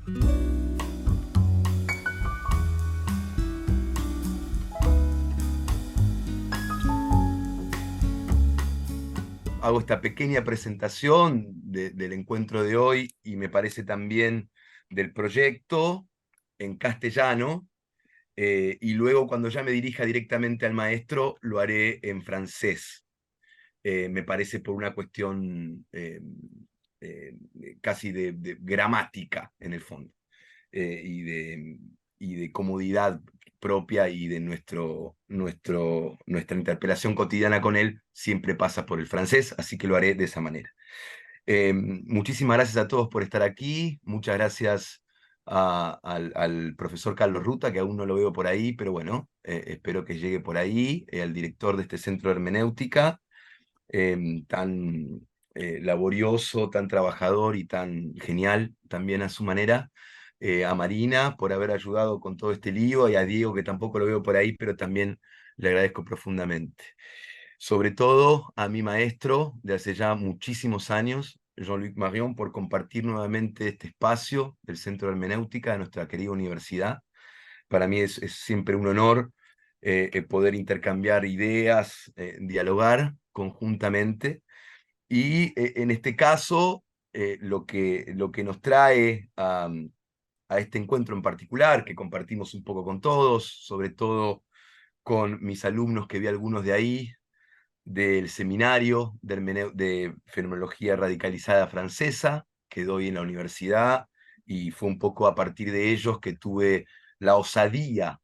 Hago esta pequeña presentación del encuentro de hoy y me parece también del proyecto en castellano, y luego cuando ya me dirija directamente al maestro lo haré en francés. Me parece por una cuestión eh, casi de gramática en el fondo, eh, y, de, y de comodidad propia y de nuestra interpelación cotidiana con él siempre pasa por el francés, así que lo haré de esa manera. Muchísimas gracias a todos por estar aquí, muchas gracias al profesor Carlos Ruta, que aún no lo veo por ahí, pero bueno, espero que llegue por ahí, al director de este centro de hermenéutica, tan laborioso, tan trabajador y tan genial también a su manera, a Marina por haber ayudado con todo este lío y a Diego, que tampoco lo veo por ahí, pero también le agradezco profundamente. Sobre todo a mi maestro de hace ya muchísimos años, Jean-Luc Marion, por compartir nuevamente este espacio del Centro de Hermenéutica de nuestra querida universidad. Para mí es siempre un honor poder intercambiar ideas, dialogar conjuntamente. Y en este caso, lo que nos trae a este encuentro en particular, que compartimos un poco con todos, sobre todo con mis alumnos, que vi algunos de ahí, del seminario de Fenomenología Radicalizada Francesa, que doy en la universidad, y fue un poco a partir de ellos que tuve la osadía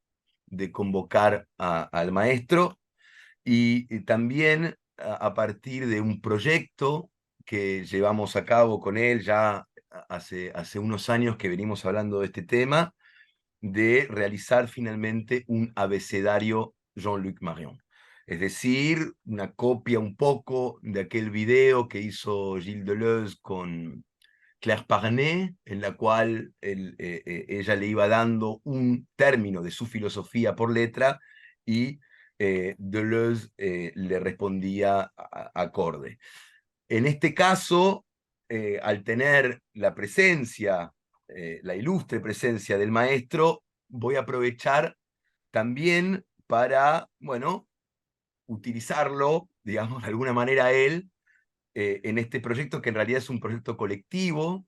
de convocar al maestro, y también a partir de un proyecto que llevamos a cabo con él ya hace unos años que venimos hablando de este tema, de realizar finalmente un abecedario Jean-Luc Marion. Es decir, una copia un poco de aquel video que hizo Gilles Deleuze con Claire Parné, en la cual ella le iba dando un término de su filosofía por letra y Deleuze le respondía acorde. En este caso, al tener la presencia, la ilustre presencia del maestro, voy a aprovechar también para, bueno, utilizarlo, digamos, de alguna manera él, en este proyecto que en realidad es un proyecto colectivo,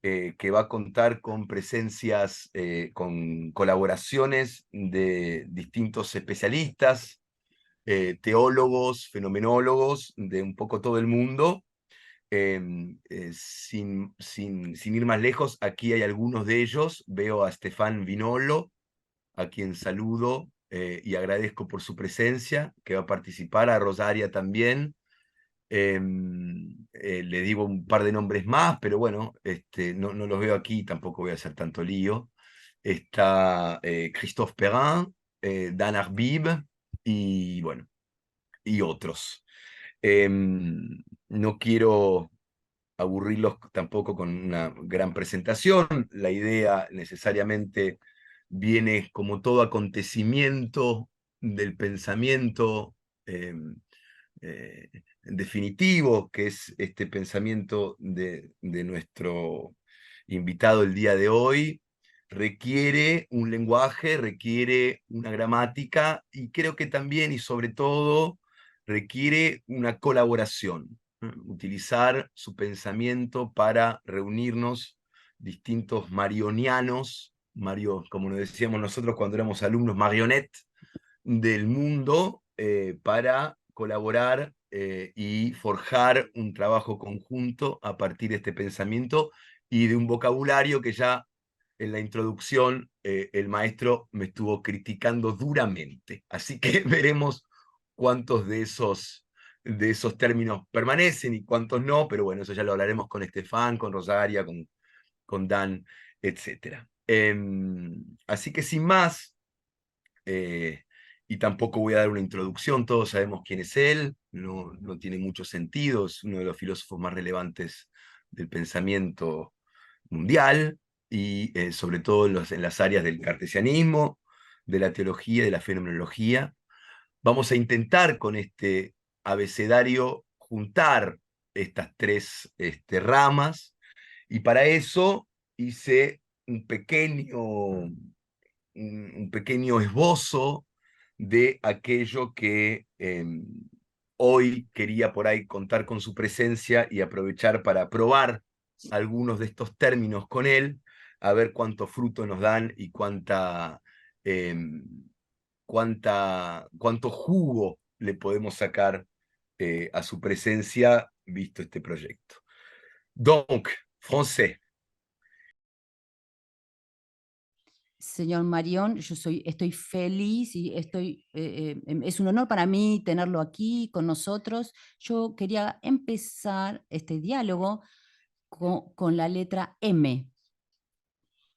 que va a contar con presencias, con colaboraciones de distintos especialistas, teólogos, fenomenólogos de un poco todo el mundo. Sin ir más lejos, aquí hay algunos de ellos. Veo a Stefan Vinolo, a quien saludo y agradezco por su presencia, que va a participar, a Rosaria también. Le digo un par de nombres más, pero bueno, no los veo aquí, tampoco voy a hacer tanto lío. Está Christophe Perrin, Dan Arbib y bueno, y otros. No quiero aburrirlos tampoco con una gran presentación. La idea necesariamente viene como todo acontecimiento del pensamiento eh, eh, definitivo, que es este pensamiento de nuestro invitado el día de hoy. Requiere un lenguaje, requiere una gramática y creo que también y sobre todo requiere una colaboración, utilizar su pensamiento para reunirnos distintos marionianos, como nos decíamos nosotros cuando éramos alumnos, marionettes del mundo, para colaborar y forjar un trabajo conjunto a partir de este pensamiento y de un vocabulario que ya en la introducción el maestro me estuvo criticando duramente. Así que veremos cuántos de esos términos permanecen y cuántos no, pero bueno, eso ya lo hablaremos con Estefan, con Rosaria, con Dan, etc. Así que sin más, eh, y tampoco voy a dar una introducción, todos sabemos quién es él, no tiene mucho sentido, es uno de los filósofos más relevantes del pensamiento mundial, y sobre todo en las áreas del cartesianismo, de la teología y de la fenomenología. Vamos a intentar con este abecedario juntar estas tres ramas, y para eso hice un pequeño, un pequeño esbozo de aquello que hoy quería por ahí contar con su presencia y aprovechar para probar algunos de estos términos con él, a ver cuánto fruto nos dan y cuánto jugo le podemos sacar a su presencia, visto este proyecto. Donc, français. Señor Marión, estoy feliz y es un honor para mí tenerlo aquí con nosotros. Yo quería empezar este diálogo con la letra M,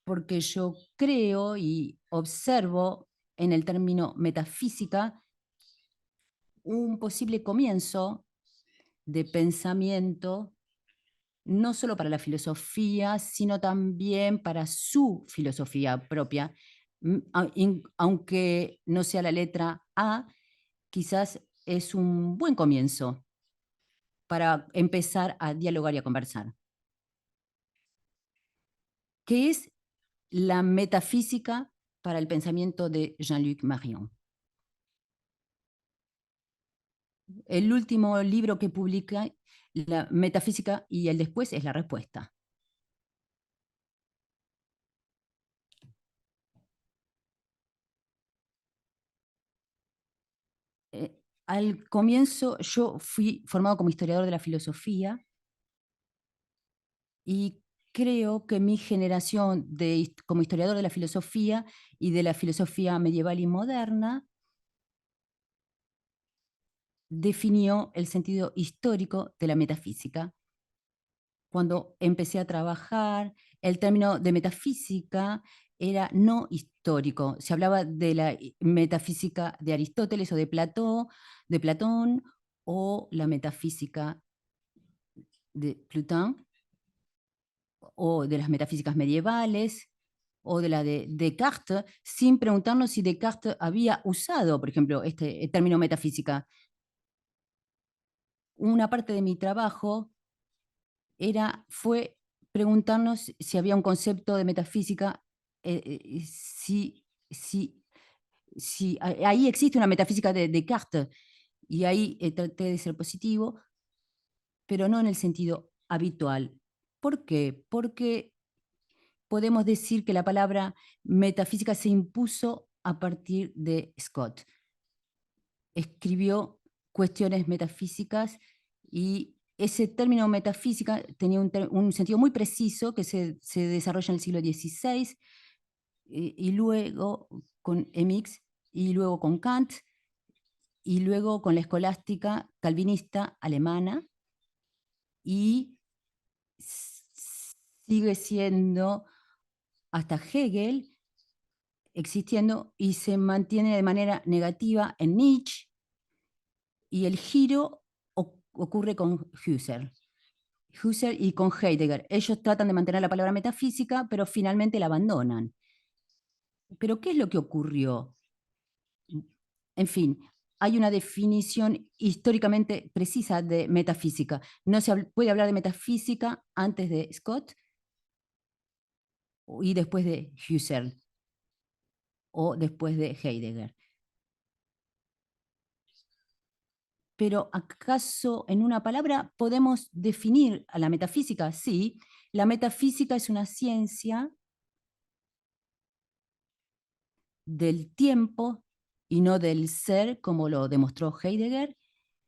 porque yo creo y observo en el término metafísica un posible comienzo de pensamiento, no solo para la filosofía, sino también para su filosofía propia. Aunque no sea la letra A, quizás es un buen comienzo para empezar a dialogar y a conversar. ¿Qué es la metafísica para el pensamiento de Jean-Luc Marion? El último libro que publica, La metafísica y el después, es la respuesta. Al comienzo yo fui formado como historiador de la filosofía y creo que mi generación como historiador de la filosofía y de la filosofía medieval y moderna definió el sentido histórico de la metafísica. Cuando empecé a trabajar, el término de metafísica era no histórico. Se hablaba de la metafísica de Aristóteles o de Platón, o la metafísica de Platón, o de las metafísicas medievales, o de la de Descartes, sin preguntarnos si Descartes había usado, por ejemplo, este término metafísica. Una parte de mi trabajo fue preguntarnos si había un concepto de metafísica, si ahí existe una metafísica de Descartes, y ahí traté de ser positivo, pero no en el sentido habitual. ¿Por qué? Porque podemos decir que la palabra metafísica se impuso a partir de Scott. Escribió cuestiones metafísicas y ese término metafísica tenía un sentido muy preciso que se desarrolla en el siglo XVI y luego con Emix y luego con Kant y luego con la escolástica calvinista alemana, y sigue siendo hasta Hegel existiendo y se mantiene de manera negativa en Nietzsche, y el giro ocurre con Husserl. Husserl y con Heidegger. Ellos tratan de mantener la palabra metafísica, pero finalmente la abandonan. ¿Pero qué es lo que ocurrió? En fin, hay una definición históricamente precisa de metafísica. No se puede hablar de metafísica antes de Scott y después de Husserl o después de Heidegger. Pero ¿acaso en una palabra podemos definir a la metafísica? Sí, la metafísica es una ciencia del tiempo y no del ser, como lo demostró Heidegger.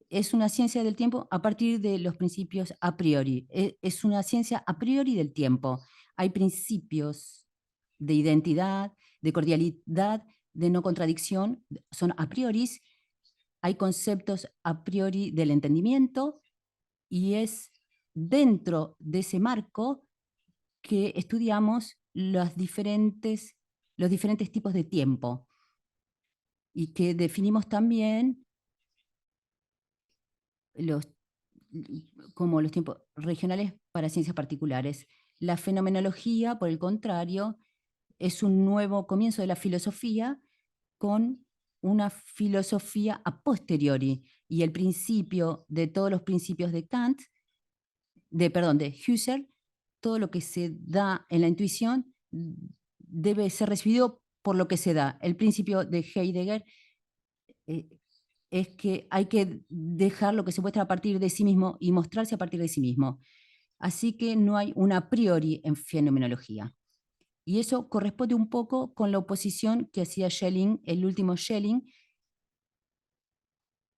Es una ciencia del tiempo a partir de los principios a priori. Es una ciencia a priori del tiempo. Hay principios de identidad, de cordialidad, de no contradicción, son a priori. Hay conceptos a priori del entendimiento, y es dentro de ese marco que estudiamos los diferentes tipos de tiempo, y que definimos también los, como los tiempos regionales para ciencias particulares. La fenomenología, por el contrario, es un nuevo comienzo de la filosofía con una filosofía a posteriori, y el principio de todos los principios de Kant, de Husserl, todo lo que se da en la intuición debe ser recibido por lo que se da. El principio de Heidegger es que hay que dejar lo que se muestra a partir de sí mismo y mostrarse a partir de sí mismo. Así que no hay un a priori en fenomenología. Y eso corresponde un poco con la oposición que hacía Schelling, el último Schelling,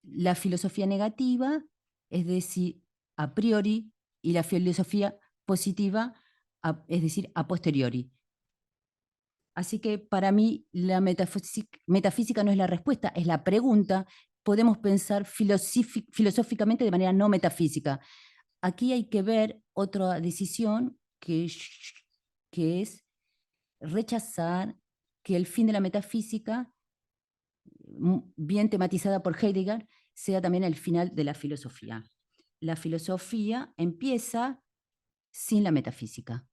la filosofía negativa, es decir, a priori, y la filosofía positiva, es decir, a posteriori. Así que para mí la metafísica no es la respuesta, es la pregunta. Podemos pensar filosóficamente de manera no metafísica. Aquí hay que ver otra decisión que es rechazar que el fin de la metafísica, bien tematizada por Heidegger, sea también el final de la filosofía. La filosofía empieza sin la metafísica.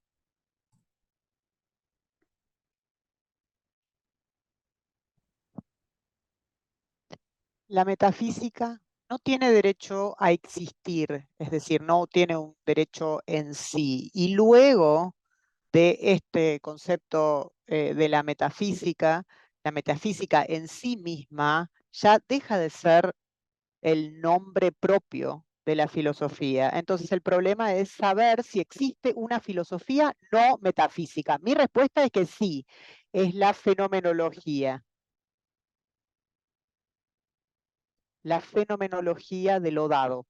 La metafísica no tiene derecho a existir, es decir, no tiene un derecho en sí. Y luego de este concepto de la metafísica en sí misma ya deja de ser el nombre propio de la filosofía. Entonces el problema es saber si existe una filosofía no metafísica. Mi respuesta es que sí, es la fenomenología. La fenomenología de lo dado.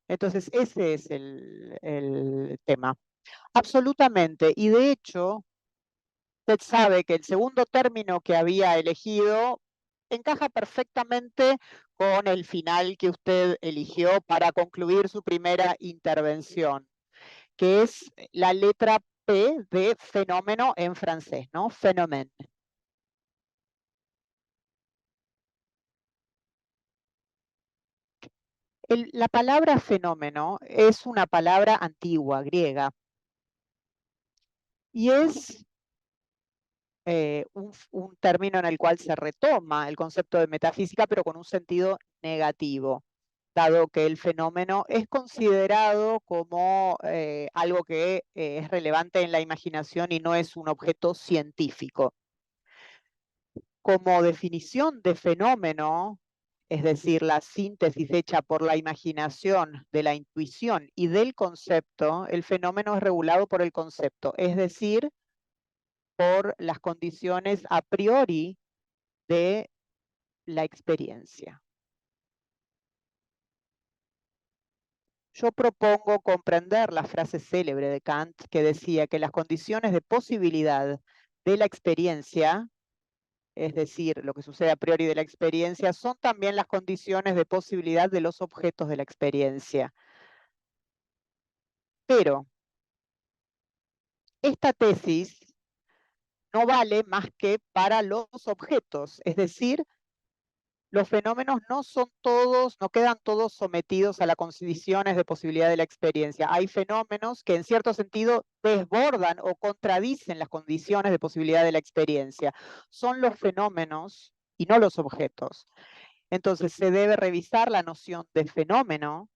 Entonces ese es el tema. Absolutamente. Y de hecho, usted sabe que el segundo término que había elegido encaja perfectamente con el final que usted eligió para concluir su primera intervención, que es la letra P de fenómeno en francés, ¿no? Phénomène. La palabra fenómeno es una palabra antigua, griega, y es un término en el cual se retoma el concepto de metafísica, pero con un sentido negativo, dado que el fenómeno es considerado como algo que es relevante en la imaginación y no es un objeto científico. Como definición de fenómeno, es decir, la síntesis hecha por la imaginación, de la intuición y del concepto, el fenómeno es regulado por el concepto, es decir, por las condiciones a priori de la experiencia. Yo propongo comprender la frase célebre de Kant que decía que las condiciones de posibilidad de la experiencia, es decir, lo que sucede a priori de la experiencia, son también las condiciones de posibilidad de los objetos de la experiencia. Pero esta tesis no vale más que para los objetos, es decir, los fenómenos no quedan todos sometidos a las condiciones de posibilidad de la experiencia. Hay fenómenos que en cierto sentido desbordan o contradicen las condiciones de posibilidad de la experiencia. Son los fenómenos y no los objetos. Entonces se debe revisar la noción de fenómeno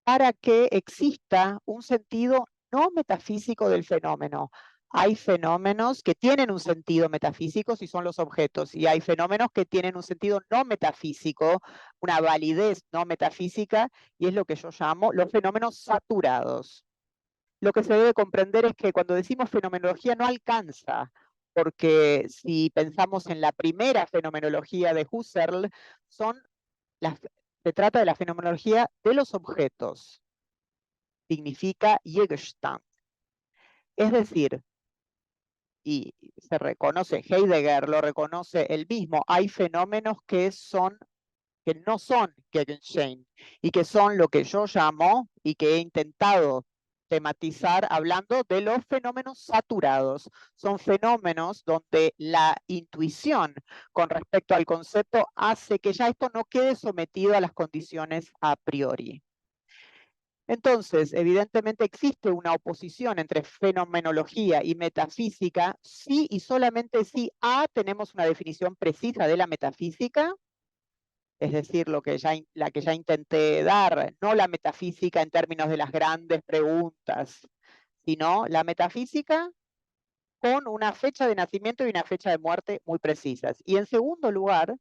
para que exista un sentido no metafísico del fenómeno. Hay fenómenos que tienen un sentido metafísico si son los objetos, y hay fenómenos que tienen un sentido no metafísico, una validez no metafísica, y es lo que yo llamo los fenómenos saturados. Lo que se debe comprender es que cuando decimos fenomenología no alcanza, porque si pensamos en la primera fenomenología de Husserl, se trata de la fenomenología de los objetos. Significa Gegenstand. Es decir, y se reconoce, Heidegger lo reconoce él mismo, hay fenómenos que no son Gegenstand y que son lo que yo llamo y que he intentado tematizar hablando de los fenómenos saturados. Son fenómenos donde la intuición con respecto al concepto hace que ya esto no quede sometido a las condiciones a priori. Entonces, evidentemente existe una oposición entre fenomenología y metafísica, sí y solamente si A, tenemos una definición precisa de la metafísica, es decir, la que ya intenté dar, no la metafísica en términos de las grandes preguntas, sino la metafísica con una fecha de nacimiento y una fecha de muerte muy precisas. Y en segundo lugar,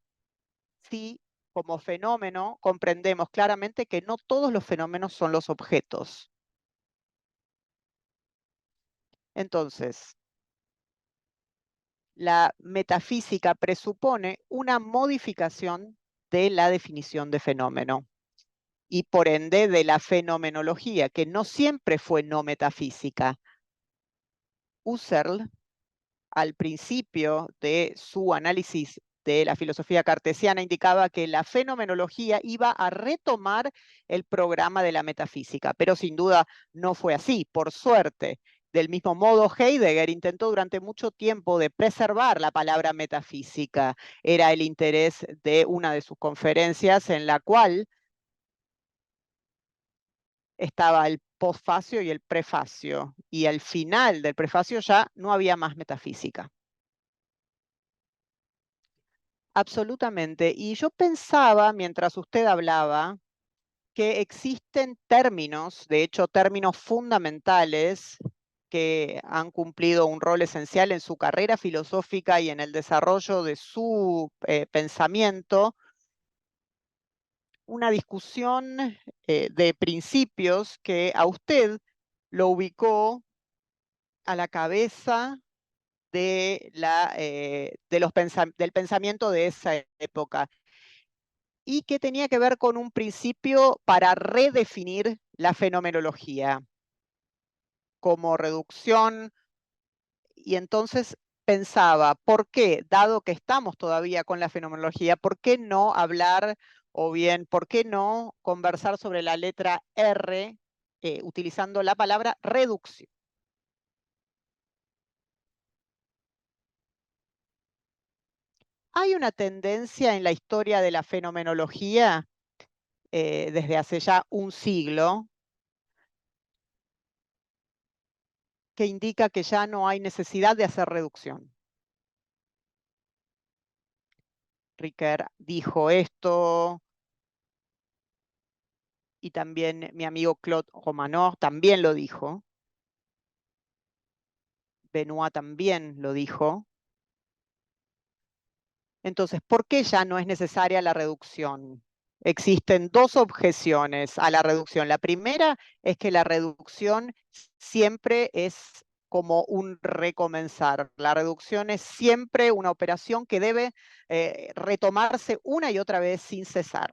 si como fenómeno comprendemos claramente que no todos los fenómenos son los objetos. Entonces, la metafísica presupone una modificación de la definición de fenómeno y por ende de la fenomenología, que no siempre fue no metafísica. Husserl, al principio de su análisis de la filosofía cartesiana, indicaba que la fenomenología iba a retomar el programa de la metafísica, pero sin duda no fue así, por suerte. Del mismo modo, Heidegger intentó durante mucho tiempo de preservar la palabra metafísica. Era el interés de una de sus conferencias en la cual estaba el postfacio y el prefacio, y al final del prefacio ya no había más metafísica. Absolutamente. Y yo pensaba, mientras usted hablaba, que existen términos, de hecho términos fundamentales, que han cumplido un rol esencial en su carrera filosófica y en el desarrollo de su pensamiento, una discusión de principios que a usted lo ubicó a la cabeza de del pensamiento de esa época y que tenía que ver con un principio para redefinir la fenomenología como reducción. Y entonces pensaba, ¿por qué, dado que estamos todavía con la fenomenología, por qué no hablar o bien, por qué no conversar sobre la letra R utilizando la palabra reducción? Hay una tendencia en la historia de la fenomenología desde hace ya un siglo que indica que ya no hay necesidad de hacer reducción. Ricoeur dijo esto, y también mi amigo Claude Romanov también lo dijo. Benoit también lo dijo. Entonces, ¿por qué ya no es necesaria la reducción? Existen dos objeciones a la reducción. La primera es que la reducción siempre es como un recomenzar. La reducción es siempre una operación que debe retomarse una y otra vez sin cesar.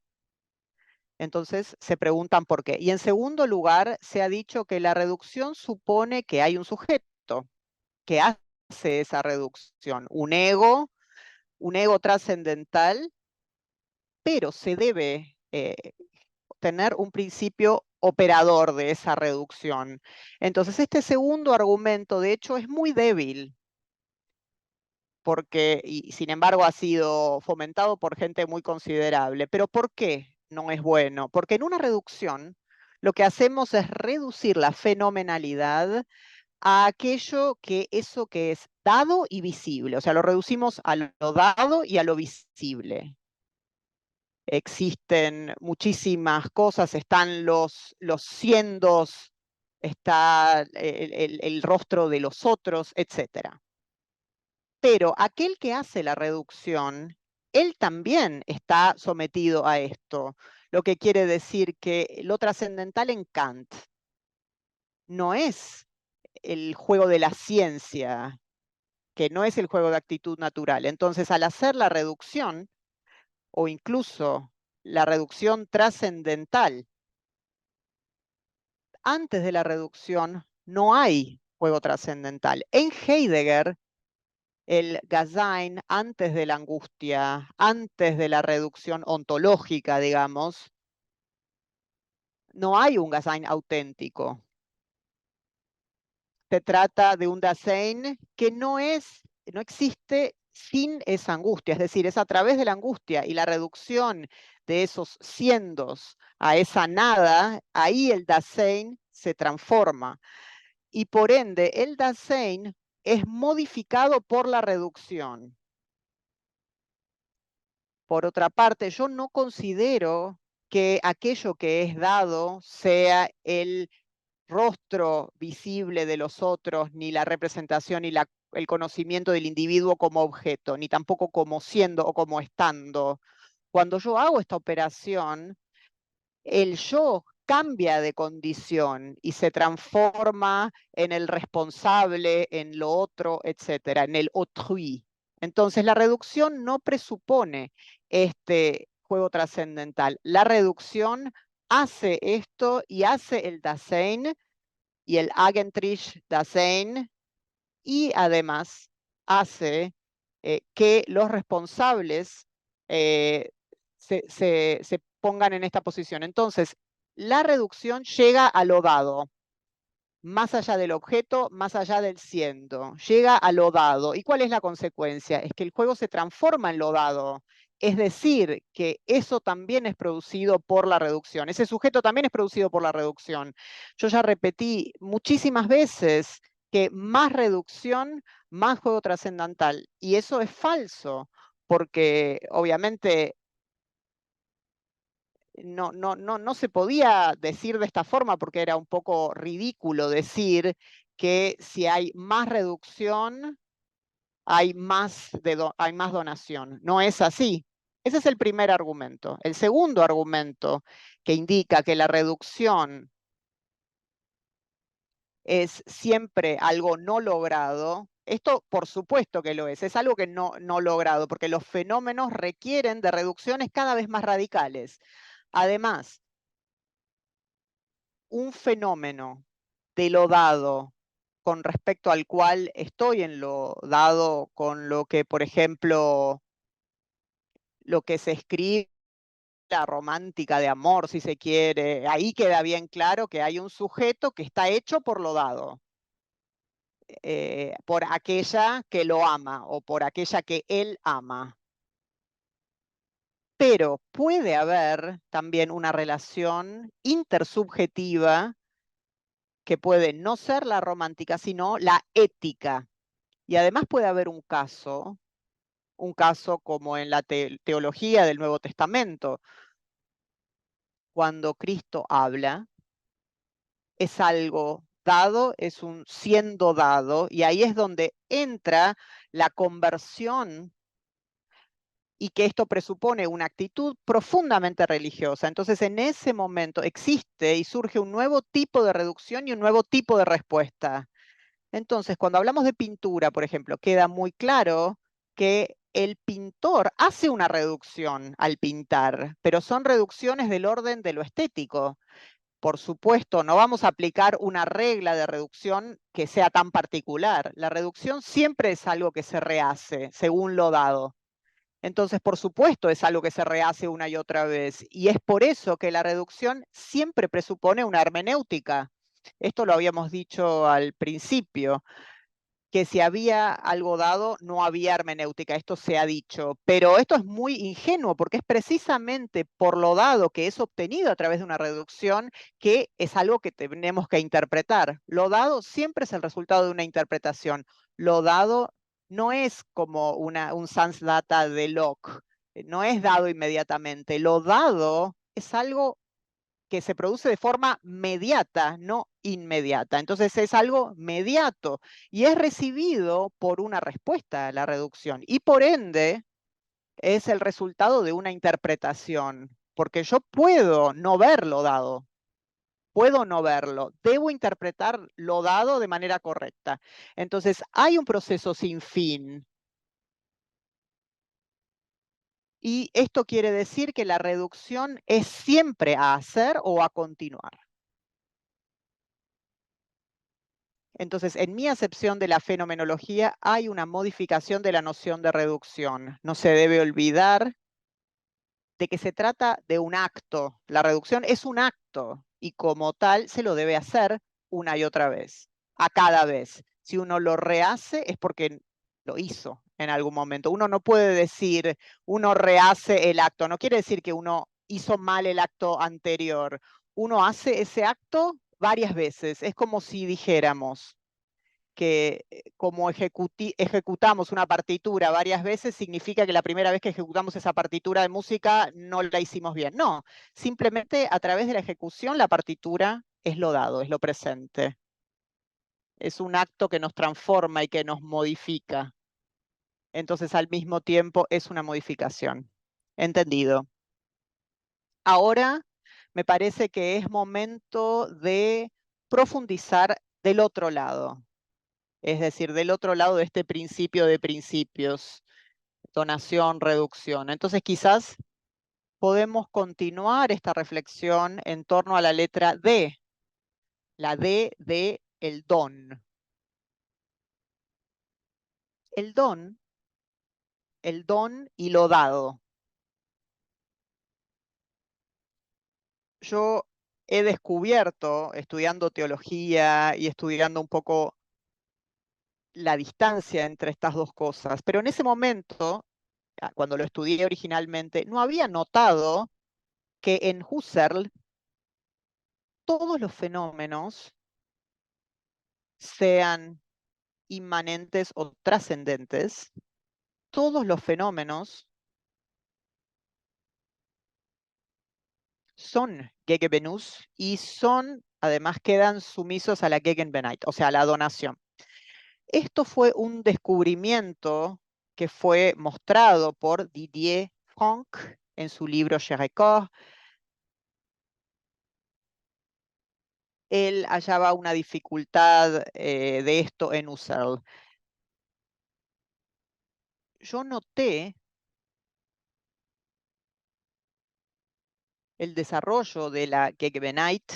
Entonces se preguntan por qué. Y en segundo lugar, se ha dicho que la reducción supone que hay un sujeto que hace esa reducción, un ego trascendental, pero se debe tener un principio operador de esa reducción. Entonces este segundo argumento, de hecho, es muy débil, porque, y sin embargo ha sido fomentado por gente muy considerable. ¿Pero por qué no es bueno? Porque en una reducción lo que hacemos es reducir la fenomenalidad a aquello que eso que es dado y visible. O sea, lo reducimos a lo dado y a lo visible. Existen muchísimas cosas, están los siendos, está el rostro de los otros, etc. Pero aquel que hace la reducción, él también está sometido a esto, lo que quiere decir que lo trascendental en Kant no es el juego de la ciencia, que no es el juego de actitud natural. Entonces, al hacer la reducción, o incluso la reducción trascendental, antes de la reducción no hay juego trascendental. En Heidegger, el Dasein antes de la angustia, antes de la reducción ontológica, digamos, no hay un Dasein auténtico. Se trata de un Dasein que no existe sin esa angustia, es decir, es a través de la angustia y la reducción de esos siendos a esa nada, ahí el Dasein se transforma. Y por ende, el Dasein es modificado por la reducción. Por otra parte, yo no considero que aquello que es dado sea el rostro visible de los otros, ni la representación, ni el conocimiento del individuo como objeto, ni tampoco como siendo o como estando. Cuando yo hago esta operación, el yo cambia de condición y se transforma en el responsable, en lo otro, etcétera, en el autrui. Entonces, la reducción no presupone este juego trascendental. La reducción hace esto y hace el Dasein y el Eigentlich Dasein, y además hace que los responsables se pongan en esta posición. Entonces, la reducción llega a lo dado, más allá del objeto, más allá del siendo, llega a lo dado. ¿Y cuál es la consecuencia? Es que el juego se transforma en lo dado. Es decir, que eso también es producido por la reducción. Ese sujeto también es producido por la reducción. Yo ya repetí muchísimas veces que más reducción, más juego trascendental. Y eso es falso, porque obviamente no se podía decir de esta forma porque era un poco ridículo decir que si hay más reducción, hay más donación. No es así. Ese es el primer argumento. El segundo argumento que indica que la reducción es siempre algo no logrado. Esto por supuesto que lo es algo que no logrado, porque los fenómenos requieren de reducciones cada vez más radicales. Además, un fenómeno de lo dado con respecto al cual estoy en lo dado con lo que, por ejemplo, lo que se escribe, la romántica de amor, si se quiere, ahí queda bien claro que hay un sujeto que está hecho por lo dado, por aquella que lo ama o por aquella que él ama. Pero puede haber también una relación intersubjetiva que puede no ser la romántica, sino la ética. Y además puede haber un caso como en la teología del Nuevo Testamento, cuando Cristo habla, es algo dado, es un siendo dado, y ahí es donde entra la conversión y que esto presupone una actitud profundamente religiosa. Entonces, en ese momento existe y surge un nuevo tipo de reducción y un nuevo tipo de respuesta. Entonces, cuando hablamos de pintura, por ejemplo, queda muy claro que el pintor hace una reducción al pintar, pero son reducciones del orden de lo estético. Por supuesto, no vamos a aplicar una regla de reducción que sea tan particular. La reducción siempre es algo que se rehace según lo dado. Entonces, por supuesto, es algo que se rehace una y otra vez. Y es por eso que la reducción siempre presupone una hermenéutica. Esto lo habíamos dicho al principio, que si había algo dado, no había hermenéutica. Esto se ha dicho. Pero esto es muy ingenuo, porque es precisamente por lo dado que es obtenido a través de una reducción que es algo que tenemos que interpretar. Lo dado siempre es el resultado de una interpretación. Lo dado no es como un sans data de Locke, no es dado inmediatamente. Lo dado es algo que se produce de forma mediata, no inmediata. Entonces es algo mediato y es recibido por una respuesta a la reducción y por ende es el resultado de una interpretación, porque yo puedo no verlo dado. Puedo no verlo, debo interpretar lo dado de manera correcta. Entonces, hay un proceso sin fin. Y esto quiere decir que la reducción es siempre a hacer o a continuar. Entonces, en mi acepción de la fenomenología hay una modificación de la noción de reducción. No se debe olvidar de que se trata de un acto. La reducción es un acto y como tal se lo debe hacer una y otra vez, a cada vez. Si uno lo rehace es porque lo hizo en algún momento. Uno no puede decir, uno rehace el acto. No quiere decir que uno hizo mal el acto anterior. Uno hace ese acto varias veces. Es como si dijéramos que como ejecutamos una partitura varias veces, significa que la primera vez que ejecutamos esa partitura de música no la hicimos bien. No, simplemente a través de la ejecución la partitura es lo dado, es lo presente. Es un acto que nos transforma y que nos modifica. Entonces, al mismo tiempo, es una modificación. ¿Entendido? Ahora me parece que es momento de profundizar del otro lado. Es decir, del otro lado de este principio de principios, donación, reducción. Entonces, quizás podemos continuar esta reflexión en torno a la letra D, la D de el don. El don y lo dado. Yo he descubierto, estudiando teología y estudiando un poco la distancia entre estas dos cosas, pero en ese momento, cuando lo estudié originalmente, no había notado que en Husserl todos los fenómenos, sean inmanentes o trascendentes, todos los fenómenos son Gegenbenutz y además quedan sumisos a la Gegenbenheit, o sea, a la donación. Esto fue un descubrimiento que fue mostrado por Didier Franck en su libro Je record. Él hallaba una dificultad de esto en Husserl. Yo noté el desarrollo de la Gegenbenheit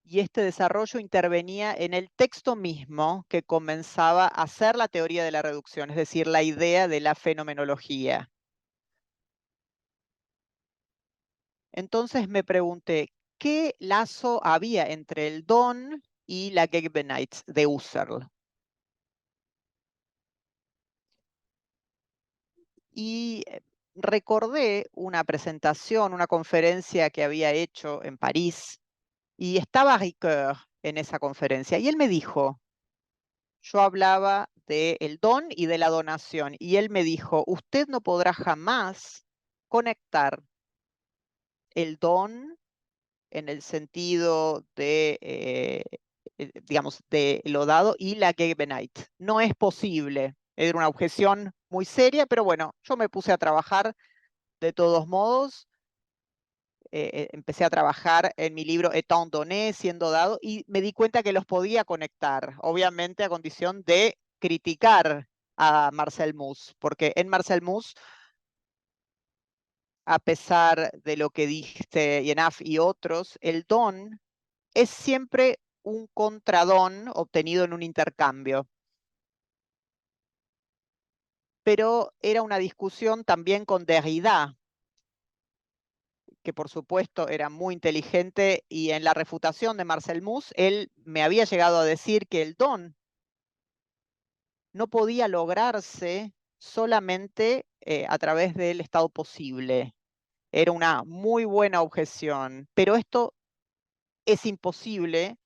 y este desarrollo intervenía en el texto mismo que comenzaba a hacer la teoría de la reducción, es decir, la idea de la fenomenología. Entonces me pregunté, ¿qué lazo había entre el don y la Gegenbenheit de Husserl? Y recordé una presentación, una conferencia que había hecho en París, y estaba Ricoeur en esa conferencia, y él me dijo, yo hablaba del don y de la donación, y él me dijo, usted no podrá jamás conectar el don en el sentido de, digamos, de lo dado y la Gegenbenheit. No es posible. Era una objeción muy seria, pero bueno, yo me puse a trabajar de todos modos. Empecé a trabajar en mi libro Étant donné, siendo dado, y me di cuenta que los podía conectar, obviamente a condición de criticar a Marcel Mauss, porque en Marcel Mauss, a pesar de lo que dijiste Yenaf y otros, el don es siempre un contradón obtenido en un intercambio. Pero era una discusión también con Derrida, que por supuesto era muy inteligente, y en la refutación de Marcel Mauss, él me había llegado a decir que el don no podía lograrse solamente a través del estado posible. Era una muy buena objeción, pero esto es imposible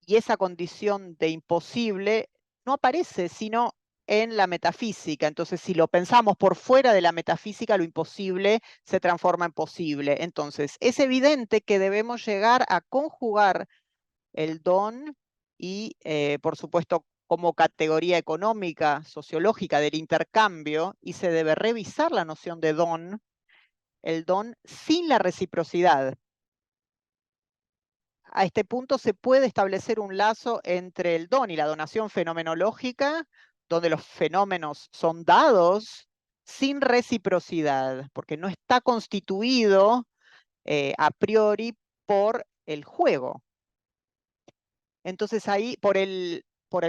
y esa condición de imposible no aparece sino en la metafísica. Entonces, si lo pensamos por fuera de la metafísica, lo imposible se transforma en posible. Entonces, es evidente que debemos llegar a conjugar el don y, por supuesto, como categoría económica, sociológica del intercambio, y se debe revisar la noción de don, el don sin la reciprocidad. A este punto se puede establecer un lazo entre el don y la donación fenomenológica, donde los fenómenos son dados sin reciprocidad, porque no está constituido a priori por el juego. Entonces ahí, por el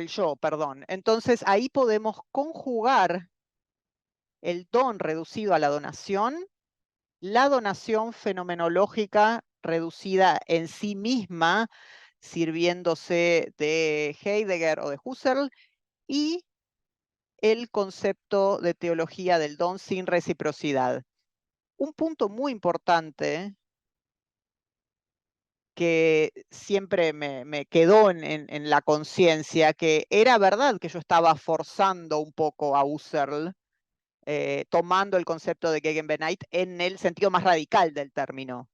yo, perdón. Entonces ahí podemos conjugar el don reducido a la donación fenomenológica reducida en sí misma, sirviéndose de Heidegger o de Husserl, y el concepto de teología del don sin reciprocidad. Un punto muy importante que siempre me quedó en la conciencia, que era verdad que yo estaba forzando un poco a Husserl, tomando el concepto de Gegenbenheit en el sentido más radical del término.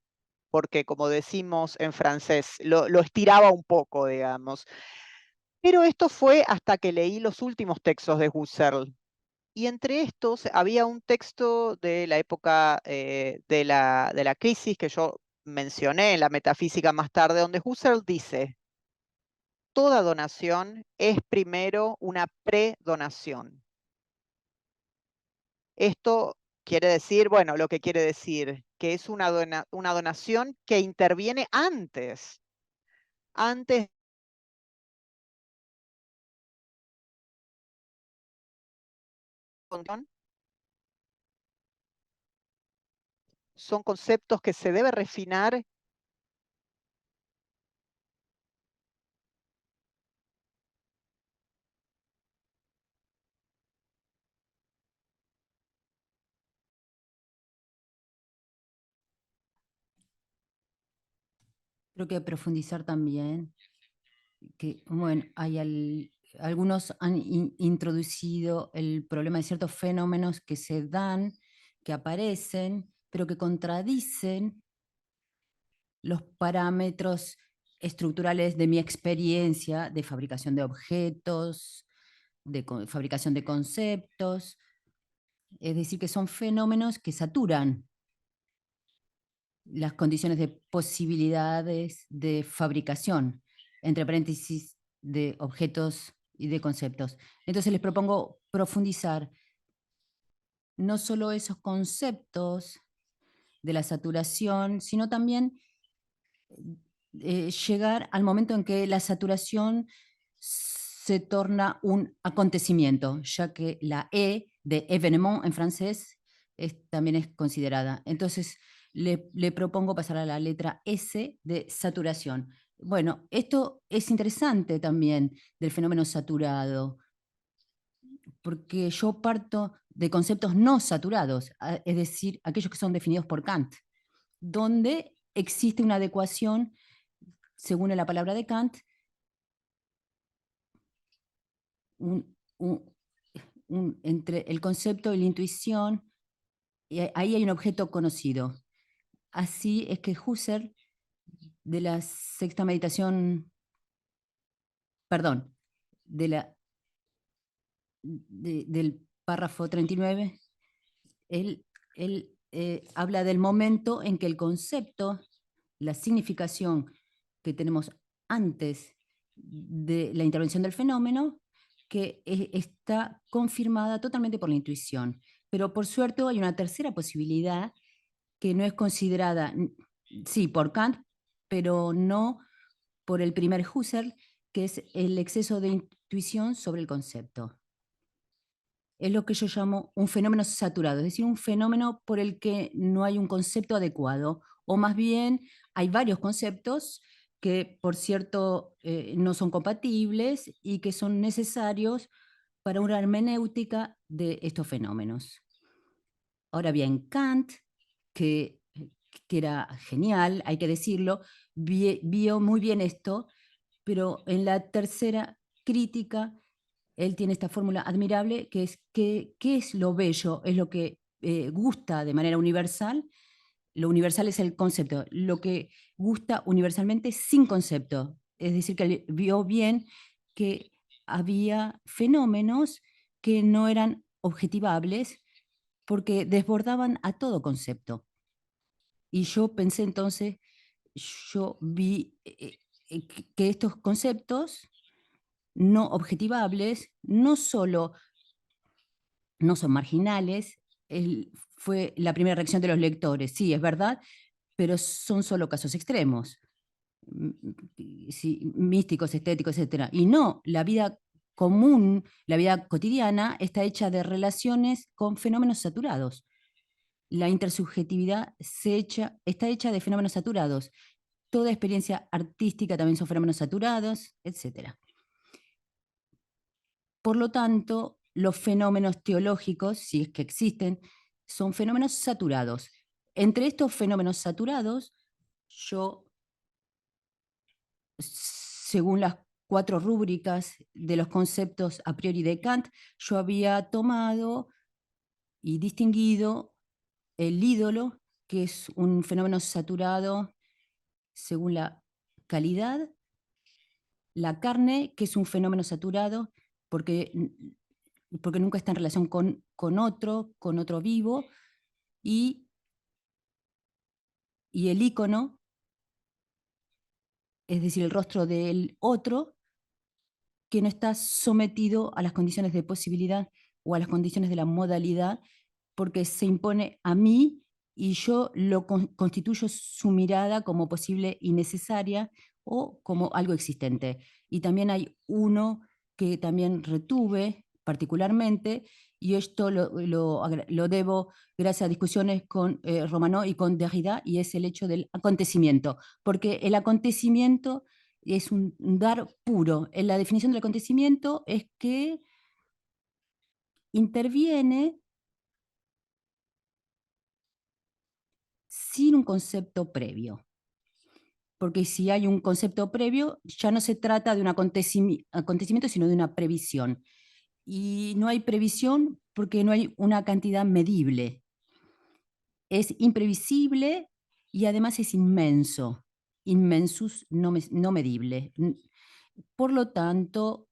porque como decimos en francés, lo estiraba un poco, digamos. Pero esto fue hasta que leí los últimos textos de Husserl. Y entre estos había un texto de la época de la crisis que yo mencioné en la metafísica más tarde, donde Husserl dice: toda donación es primero una predonación. Esto quiere decir, bueno, lo que quiere decir que es una donación que interviene antes son conceptos que se debe refinar. Creo que profundizar también, que bueno, algunos han introducido el problema de ciertos fenómenos que se dan, que aparecen, pero que contradicen los parámetros estructurales de mi experiencia de fabricación de objetos, de fabricación de conceptos. Es decir, que son fenómenos que saturan las condiciones de posibilidades de fabricación, entre paréntesis, de objetos y de conceptos. Entonces les propongo profundizar no solo esos conceptos de la saturación, sino también llegar al momento en que la saturación se torna un acontecimiento, ya que la E de événement en francés también es considerada. Entonces, le propongo pasar a la letra S de saturación. Bueno, esto es interesante también del fenómeno saturado, porque yo parto de conceptos no saturados, es decir, aquellos que son definidos por Kant, donde existe una adecuación, según la palabra de Kant, entre el concepto y la intuición, y ahí hay un objeto conocido. Así es que Husserl, de la sexta meditación, perdón, del párrafo 39, él habla del momento en que el concepto, la significación que tenemos antes de la intervención del fenómeno, que está confirmada totalmente por la intuición. Pero por suerte hay una tercera posibilidad que no es considerada, sí, por Kant, pero no por el primer Husserl, que es el exceso de intuición sobre el concepto. Es lo que yo llamo un fenómeno saturado, es decir, un fenómeno por el que no hay un concepto adecuado, o más bien hay varios conceptos que, por cierto, no son compatibles y que son necesarios para una hermenéutica de estos fenómenos. Ahora bien, Kant, que era genial, hay que decirlo, vio muy bien esto, pero en la tercera crítica él tiene esta fórmula admirable que es ¿qué es lo bello? Es lo que gusta de manera universal. Lo universal es el concepto, lo que gusta universalmente sin concepto. Es decir, que él vio bien que había fenómenos que no eran objetivables porque desbordaban a todo concepto. Y yo pensé entonces, yo vi que estos conceptos no objetivables no solo no son marginales, fue la primera reacción de los lectores, sí, es verdad, pero son solo casos extremos, sí, místicos, estéticos, etc. Y no, la vida común, la vida cotidiana está hecha de relaciones con fenómenos saturados. La intersubjetividad está hecha de fenómenos saturados. Toda experiencia artística también son fenómenos saturados, etc. Por lo tanto, los fenómenos teológicos, si es que existen, son fenómenos saturados. Entre estos fenómenos saturados, yo, según las 4 rúbricas de los conceptos a priori de Kant, yo había tomado y distinguido el ídolo, que es un fenómeno saturado según la calidad, la carne, que es un fenómeno saturado, porque nunca está en relación con otro vivo, y el ícono, es decir, el rostro del otro, que no está sometido a las condiciones de posibilidad o a las condiciones de la modalidad, porque se impone a mí y yo lo constituyo su mirada como posible y necesaria o como algo existente. Y también hay uno que también retuve particularmente, y esto lo debo gracias a discusiones con Romanó y con Derrida, y es el hecho del acontecimiento, porque el acontecimiento es un dar puro. La definición del acontecimiento es que interviene sin un concepto previo. Porque si hay un concepto previo, ya no se trata de un acontecimiento, sino de una previsión. Y no hay previsión porque no hay una cantidad medible. Es imprevisible y además es inmenso. Inmensus, no medible. Por lo tanto,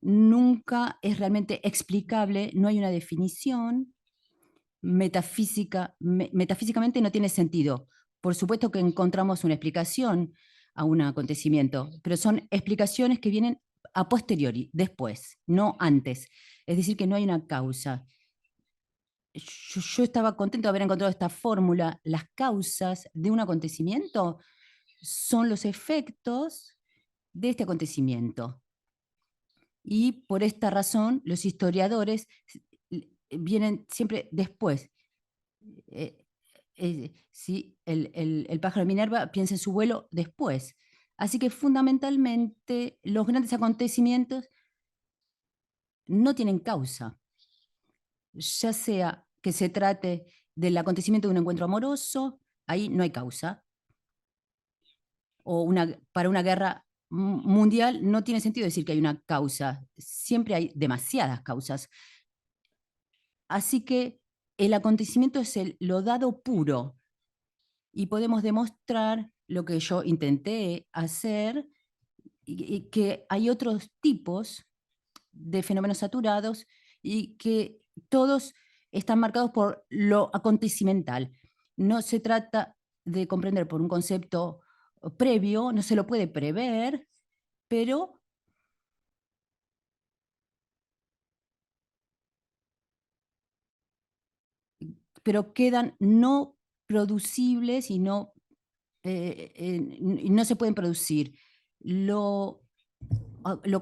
nunca es realmente explicable, no hay una definición, metafísicamente no tiene sentido. Por supuesto que encontramos una explicación a un acontecimiento, pero son explicaciones que vienen a posteriori, después, no antes. Es decir, que no hay una causa. Yo estaba contento de haber encontrado esta fórmula. Las causas de un acontecimiento son los efectos de este acontecimiento. Y por esta razón, los historiadores vienen siempre después. Si el pájaro de Minerva piensa en su vuelo después. Así que fundamentalmente los grandes acontecimientos no tienen causa, ya sea que se trate del acontecimiento de un encuentro amoroso, ahí no hay causa, o para una guerra mundial no tiene sentido decir que hay una causa, siempre hay demasiadas causas. Así que el acontecimiento es lo dado puro, y podemos demostrar lo que yo intenté hacer, y que hay otros tipos de fenómenos saturados y que todos están marcados por lo acontecimental. No se trata de comprender por un concepto previo, no se lo puede prever, pero quedan no producibles y no se pueden producir. Lo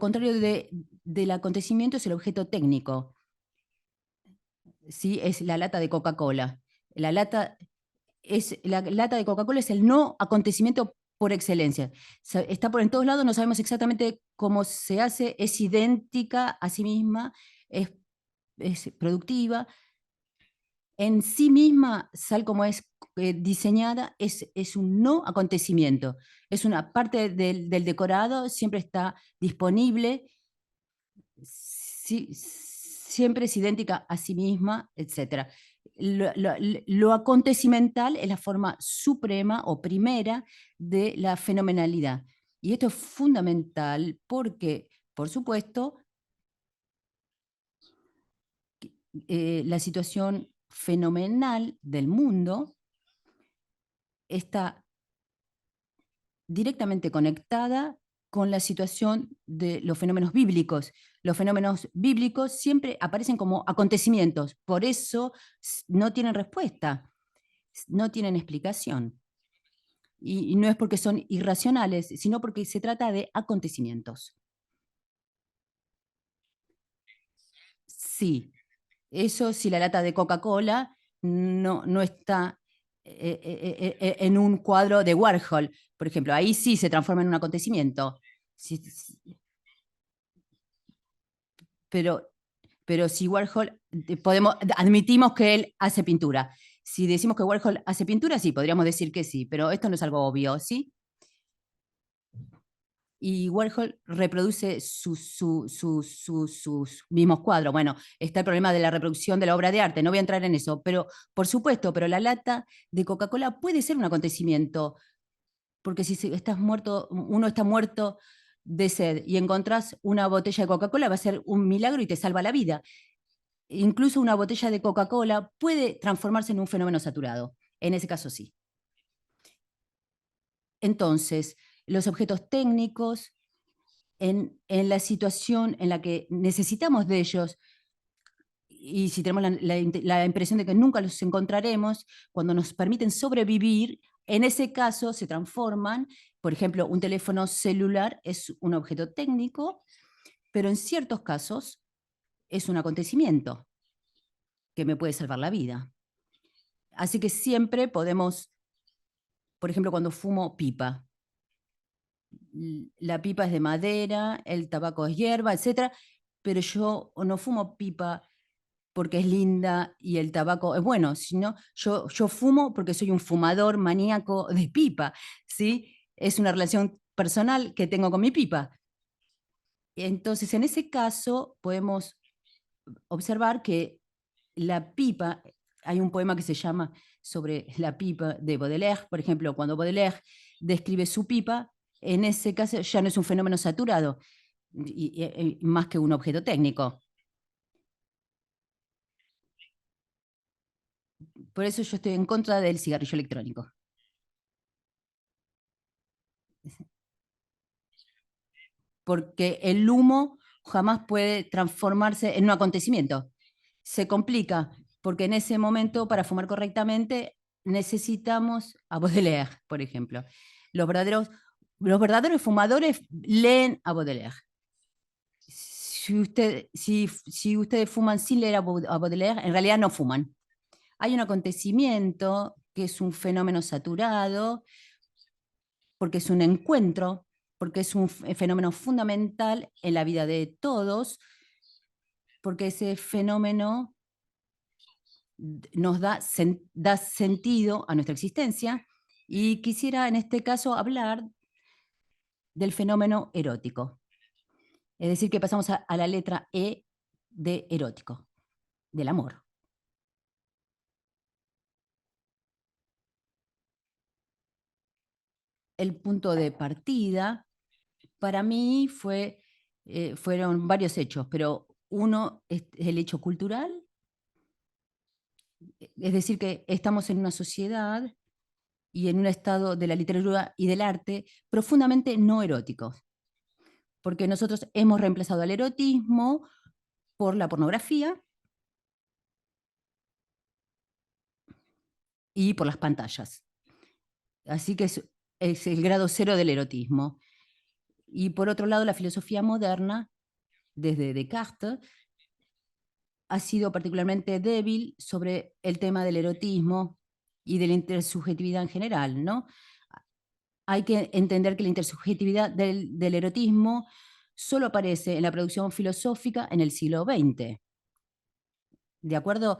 contrario del acontecimiento es el objeto técnico. ¿Sí? Es la lata de Coca-Cola. La lata de Coca-Cola es el no acontecimiento por excelencia. Está por en todos lados, no sabemos exactamente cómo se hace, es idéntica a sí misma, es productiva. En sí misma, tal como es diseñada, es un no acontecimiento. Es una parte del decorado, siempre está disponible, siempre es idéntica a sí misma, etc. Lo acontecimental es la forma suprema o primera de la fenomenalidad. Y esto es fundamental porque, por supuesto, la situación fenomenal del mundo está directamente conectada con la situación de los fenómenos bíblicos. Los fenómenos bíblicos siempre aparecen como acontecimientos, por eso no tienen respuesta, no tienen explicación. Y no es porque son irracionales, sino porque se trata de acontecimientos. Sí, eso si la lata de Coca-Cola no está en un cuadro de Warhol, por ejemplo, ahí sí se transforma en un acontecimiento. Pero si Warhol, admitimos que él hace pintura. Si decimos que Warhol hace pintura, sí, podríamos decir que sí, pero esto no es algo obvio, ¿sí? y Warhol reproduce sus mismos cuadros. Bueno, está el problema de la reproducción de la obra de arte, no voy a entrar en eso, pero por supuesto, pero la lata de Coca-Cola puede ser un acontecimiento, porque si estás muerto, uno está muerto de sed y encontrás una botella de Coca-Cola, va a ser un milagro y te salva la vida. Incluso una botella de Coca-Cola puede transformarse en un fenómeno saturado. En ese caso sí. Entonces, los objetos técnicos, en la situación en la que necesitamos de ellos, y si tenemos la impresión de que nunca los encontraremos, cuando nos permiten sobrevivir, en ese caso se transforman. Por ejemplo, un teléfono celular es un objeto técnico, pero en ciertos casos es un acontecimiento que me puede salvar la vida. Así que siempre podemos, por ejemplo, cuando fumo pipa, la pipa es de madera, el tabaco es hierba, etc. Pero yo no fumo pipa porque es linda y el tabaco es bueno, sino yo fumo porque soy un fumador maníaco de pipa, ¿sí? Es una relación personal que tengo con mi pipa. Entonces, en ese caso, podemos observar que la pipa, hay un poema que se llama sobre la pipa de Baudelaire, por ejemplo, cuando Baudelaire describe su pipa, en ese caso ya no es un fenómeno saturado, más que un objeto técnico. Por eso yo estoy en contra del cigarrillo electrónico. Porque el humo jamás puede transformarse en un acontecimiento. Se complica, porque en ese momento, para fumar correctamente, necesitamos a Baudelaire, por ejemplo. Los verdaderos fumadores leen a Baudelaire. Si ustedes fuman sin leer a Baudelaire, en realidad no fuman. Hay un acontecimiento que es un fenómeno saturado, porque es un encuentro, porque es un fenómeno fundamental en la vida de todos, porque ese fenómeno nos da sentido a nuestra existencia, y quisiera en este caso hablar del fenómeno erótico. Es decir, que pasamos a la letra E de erótico, del amor. El punto de partida para mí fueron varios hechos, pero uno es el hecho cultural, es decir, que estamos en una sociedad y en un estado de la literatura y del arte profundamente no eróticos, porque nosotros hemos reemplazado al erotismo por la pornografía y por las pantallas. Así que es el grado cero del erotismo. Y por otro lado, la filosofía moderna, desde Descartes, ha sido particularmente débil sobre el tema del erotismo y de la intersubjetividad en general, ¿no? Hay que entender que la intersubjetividad del erotismo solo aparece en la producción filosófica en el siglo XX. ¿De acuerdo?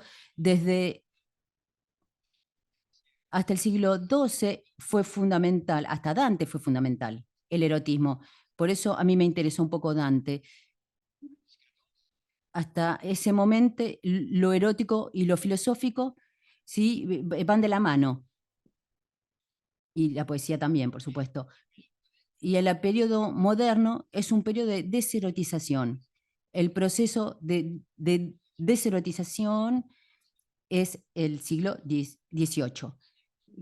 Hasta el siglo XII fue fundamental, hasta Dante fue fundamental el erotismo. Por eso a mí me interesó un poco Dante. Hasta ese momento lo erótico y lo filosófico, ¿sí?, van de la mano. Y la poesía también, por supuesto. Y el periodo moderno es un periodo de deserotización. El proceso de deserotización es el siglo XVIII,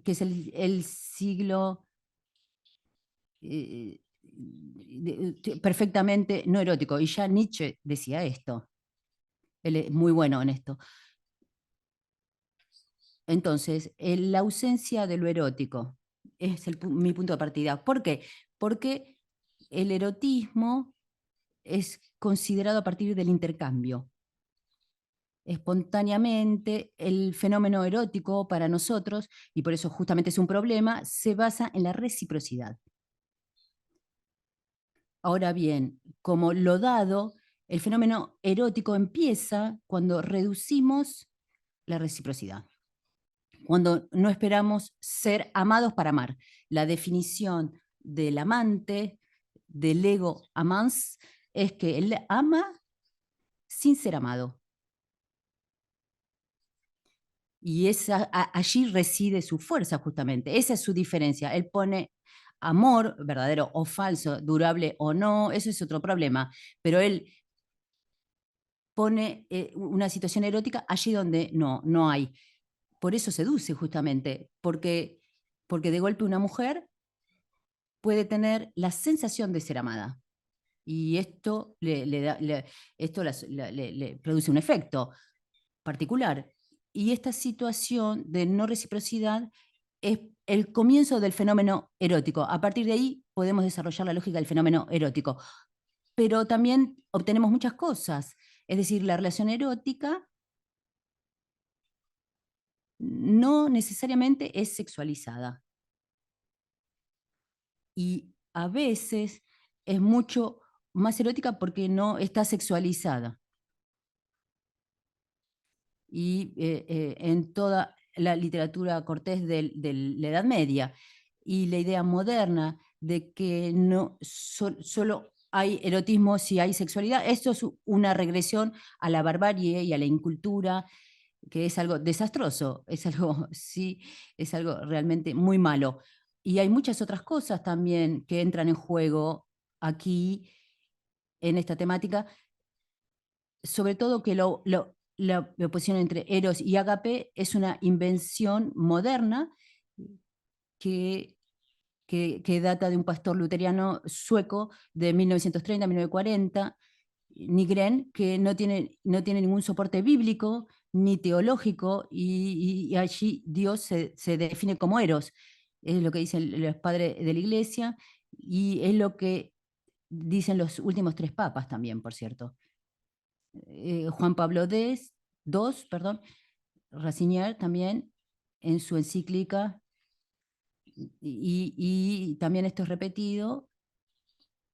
que es el siglo perfectamente no erótico. Y ya Nietzsche decía esto. Él es muy bueno en esto. Entonces, la ausencia de lo erótico es mi punto de partida. ¿Por qué? Porque el erotismo es considerado a partir del intercambio. Espontáneamente, el fenómeno erótico para nosotros, y por eso justamente es un problema, se basa en la reciprocidad. Ahora bien, como lo dado, el fenómeno erótico empieza cuando reducimos la reciprocidad, cuando no esperamos ser amados para amar. La definición del amante del ego amans es que él ama sin ser amado. Y allí reside su fuerza justamente, esa es su diferencia. Él pone amor, verdadero o falso, durable o no, eso es otro problema, pero él pone una situación erótica allí donde no hay. Por eso seduce justamente, porque de golpe una mujer puede tener la sensación de ser amada. Y esto le produce un efecto particular. Y esta situación de no reciprocidad es el comienzo del fenómeno erótico. A partir de ahí podemos desarrollar la lógica del fenómeno erótico. Pero también obtenemos muchas cosas. Es decir, la relación erótica no necesariamente es sexualizada. Y a veces es mucho más erótica porque no está sexualizada. Y en toda la literatura cortés de la Edad Media, y la idea moderna de que no solo hay erotismo si hay sexualidad, esto es una regresión a la barbarie y a la incultura, que es algo desastroso, es algo, sí, es algo realmente muy malo. Y hay muchas otras cosas también que entran en juego aquí en esta temática, sobre todo que la oposición entre Eros y Ágape es una invención moderna que, que data de un pastor luteriano sueco de 1930-1940, Nygren, que no tiene ningún soporte bíblico ni teológico, y allí Dios se define como Eros. Es lo que dicen los padres de la iglesia y es lo que dicen los últimos tres papas también, por cierto. Juan Pablo II, perdón, Ratzinger también en su encíclica, y también esto es repetido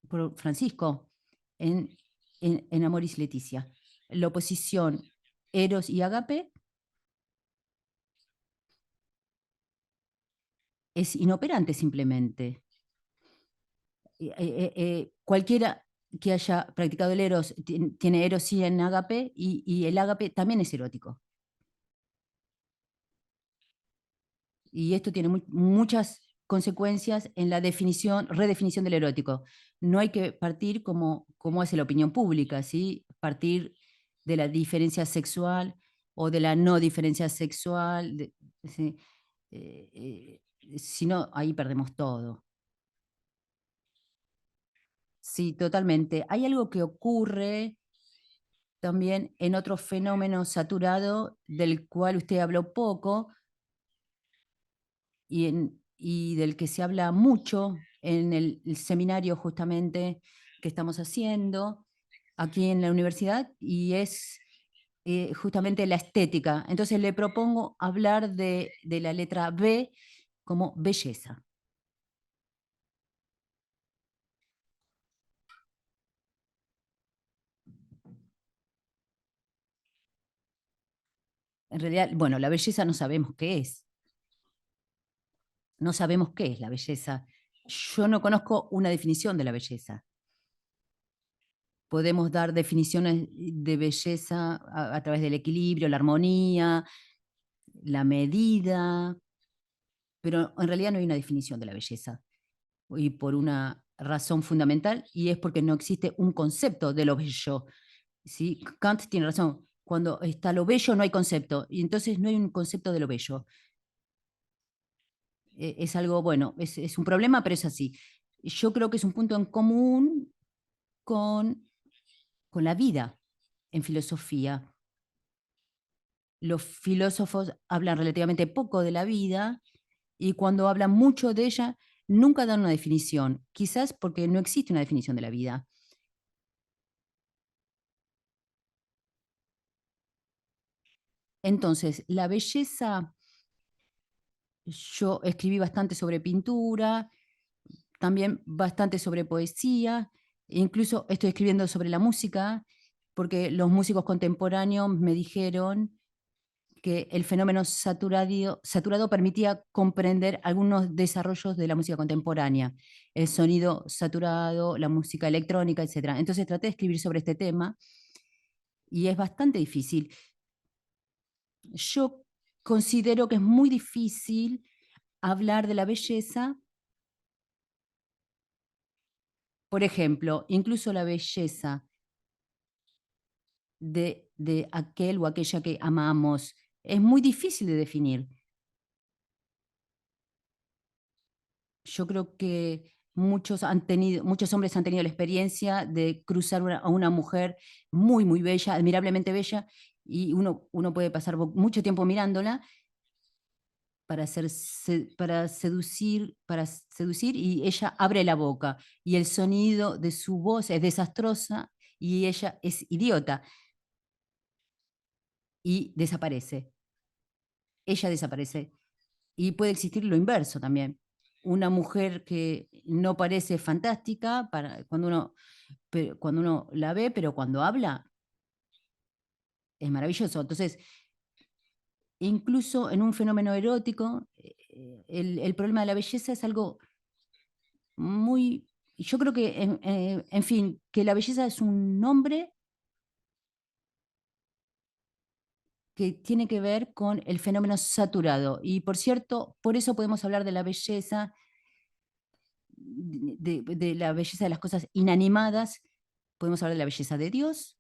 por Francisco en Amoris Laetitia. La oposición Eros y Ágape es inoperante simplemente. Cualquiera que haya practicado el Eros tiene Eros sí en Ágape, y el Ágape también es erótico. Y esto tiene muchas consecuencias en la redefinición del erótico. No hay que partir como hace la opinión pública, ¿sí? Partir de la diferencia sexual o de la no diferencia sexual, ¿sí? Si no, ahí perdemos todo. Sí, totalmente. Hay algo que ocurre también en otro fenómeno saturado del cual usted habló poco, y del que se habla mucho en el seminario justamente que estamos haciendo aquí en la universidad, y es justamente la estética. Entonces le propongo hablar de la letra B como belleza. En realidad, bueno, la belleza no sabemos qué es. No sabemos qué es la belleza. Yo no conozco una definición de la belleza. Podemos dar definiciones de belleza a través del equilibrio, la armonía, la medida, pero en realidad no hay una definición de la belleza. Y por una razón fundamental, y es porque no existe un concepto de lo bello. ¿Sí? Kant tiene razón. Cuando está lo bello no hay concepto, y entonces no hay un concepto de lo bello. Es algo, bueno, es un problema, pero es así. Yo creo que es un punto en común con la vida en filosofía. Los filósofos hablan relativamente poco de la vida, y cuando hablan mucho de ella, nunca dan una definición, quizás porque no existe una definición de la vida. Entonces, la belleza, yo escribí bastante sobre pintura, también bastante sobre poesía, incluso estoy escribiendo sobre la música, porque los músicos contemporáneos me dijeron que el fenómeno saturado permitía comprender algunos desarrollos de la música contemporánea, el sonido saturado, la música electrónica, etc. Entonces traté de escribir sobre este tema y es bastante difícil. Yo considero que es muy difícil hablar de la belleza, por ejemplo, incluso la belleza de aquel o aquella que amamos, es muy difícil de definir. Yo creo que muchos hombres han tenido la experiencia de cruzar a una mujer muy, muy bella, admirablemente bella, y uno puede pasar mucho tiempo mirándola para seducir, y ella abre la boca y el sonido de su voz es desastrosa y ella es idiota y desaparece. Ella desaparece. Y puede existir lo inverso también. Una mujer que no parece fantástica cuando uno la ve, pero cuando habla es maravilloso. Entonces, incluso en un fenómeno erótico, el problema de la belleza es algo muy... Yo creo que, en fin, que la belleza es un nombre que tiene que ver con el fenómeno saturado. Y por cierto, por eso podemos hablar de la belleza, de la belleza de las cosas inanimadas, podemos hablar de la belleza de Dios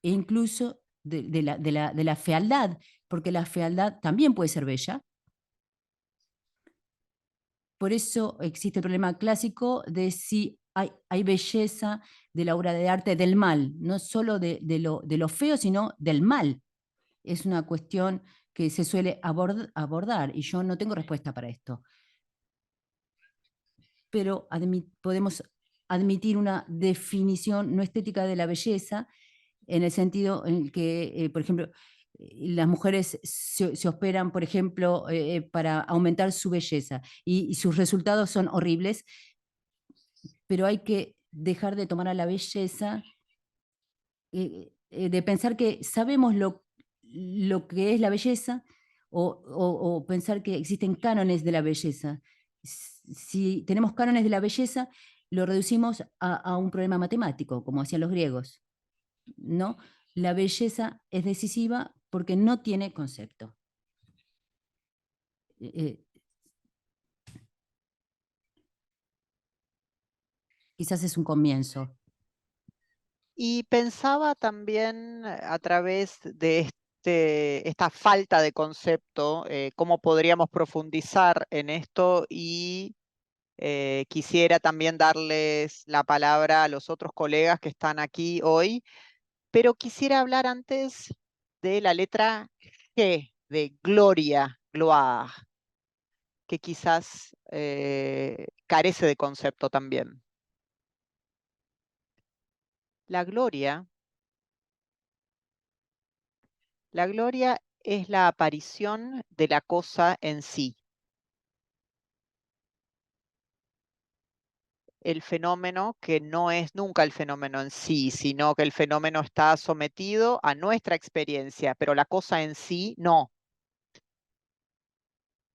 e incluso de la fealdad, porque la fealdad también puede ser bella. Por eso existe el problema clásico de si hay belleza de la obra de arte del mal, no solo de lo feo, sino del mal. Es una cuestión que se suele abordar y yo no tengo respuesta para esto. Pero podemos admitir una definición no estética de la belleza en el sentido en que, por ejemplo, las mujeres se operan, por ejemplo, para aumentar su belleza y sus resultados son horribles, pero hay que dejar de tomar a la belleza, de pensar que sabemos lo que es la belleza o pensar que existen cánones de la belleza. Si tenemos cánones de la belleza, lo reducimos a un problema matemático, como hacían los griegos, ¿no? La belleza es decisiva porque no tiene concepto. Quizás es un comienzo. Y pensaba también a través de esta falta de concepto, cómo podríamos profundizar en esto y quisiera también darles la palabra a los otros colegas que están aquí hoy, pero quisiera hablar antes de la letra G, de Gloria, Gloire, que quizás carece de concepto también. La gloria es la aparición de la cosa en sí. El fenómeno que no es nunca el fenómeno en sí, sino que el fenómeno está sometido a nuestra experiencia, pero la cosa en sí no.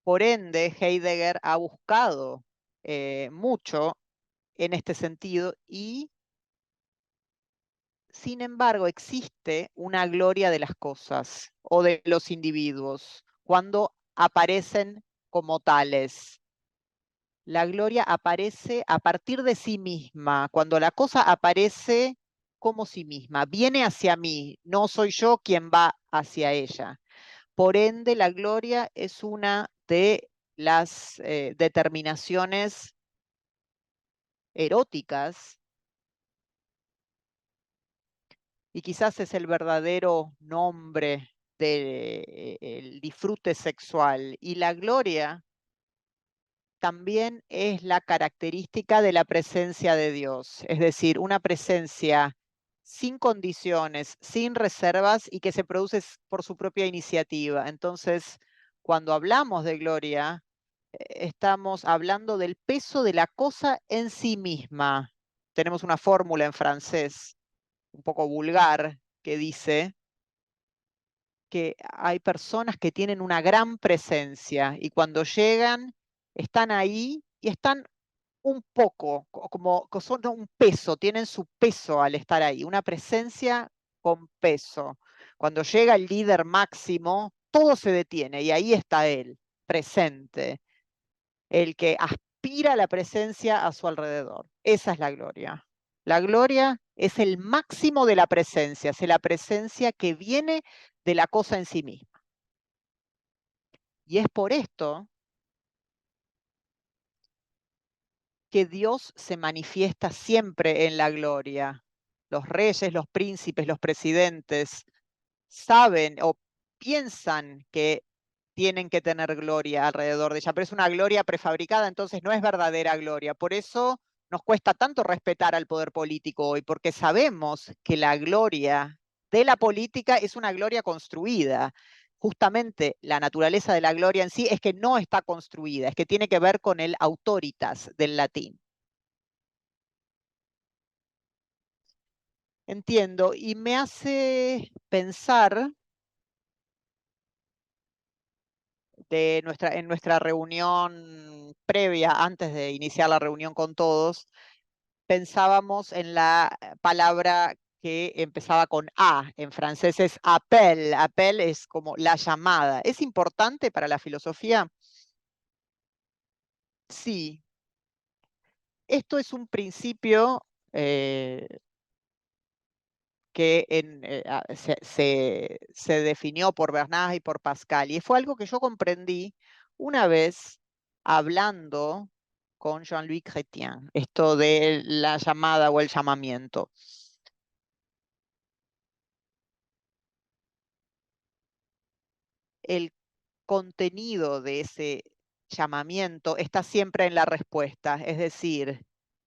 Por ende, Heidegger ha buscado mucho en este sentido y, sin embargo, existe una gloria de las cosas o de los individuos cuando aparecen como tales. La gloria aparece a partir de sí misma, cuando la cosa aparece como sí misma, viene hacia mí, no soy yo quien va hacia ella. Por ende, la gloria es una de las determinaciones eróticas y quizás es el verdadero nombre del disfrute sexual. Y la gloria también es la característica de la presencia de Dios, es decir, una presencia sin condiciones, sin reservas y que se produce por su propia iniciativa. Entonces, cuando hablamos de gloria, estamos hablando del peso de la cosa en sí misma. Tenemos una fórmula en francés un poco vulgar que dice que hay personas que tienen una gran presencia y cuando llegan están ahí y están un poco, como que son un peso, tienen su peso al estar ahí, una presencia con peso. Cuando llega el líder máximo, todo se detiene y ahí está él, presente, el que aspira la presencia a su alrededor. Esa es la gloria. La gloria es el máximo de la presencia, es la presencia que viene de la cosa en sí misma. Y es por esto que Dios se manifiesta siempre en la gloria. Los reyes, los príncipes, los presidentes saben o piensan que tienen que tener gloria alrededor de ella, pero es una gloria prefabricada, entonces no es verdadera gloria. Por eso nos cuesta tanto respetar al poder político hoy, porque sabemos que la gloria de la política es una gloria construida. Justamente la naturaleza de la gloria en sí es que no está construida, es que tiene que ver con el autoritas del latín. Entiendo, y me hace pensar en nuestra reunión previa, antes de iniciar la reunión con todos, pensábamos en la palabra que empezaba con A. En francés es appel. Appel es como la llamada. ¿Es importante para la filosofía? Sí. Esto es un principio que se definió por Bernard y por Pascal. Y fue algo que yo comprendí una vez hablando con Jean-Louis Chrétien, esto de la llamada o el llamamiento. El contenido de ese llamamiento está siempre en la respuesta, es decir,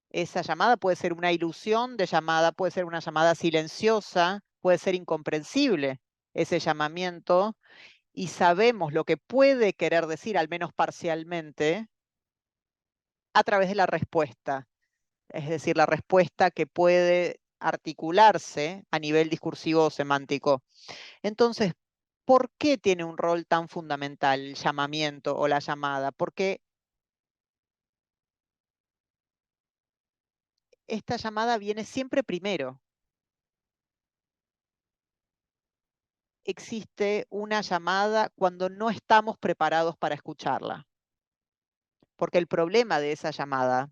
esa llamada puede ser una ilusión de llamada, puede ser una llamada silenciosa, puede ser incomprensible ese llamamiento, y sabemos lo que puede querer decir, al menos parcialmente, a través de la respuesta. Es decir, la respuesta que puede articularse a nivel discursivo o semántico. Entonces, ¿por qué tiene un rol tan fundamental el llamamiento o la llamada? Porque esta llamada viene siempre primero. Existe una llamada cuando no estamos preparados para escucharla. Porque el problema de esa llamada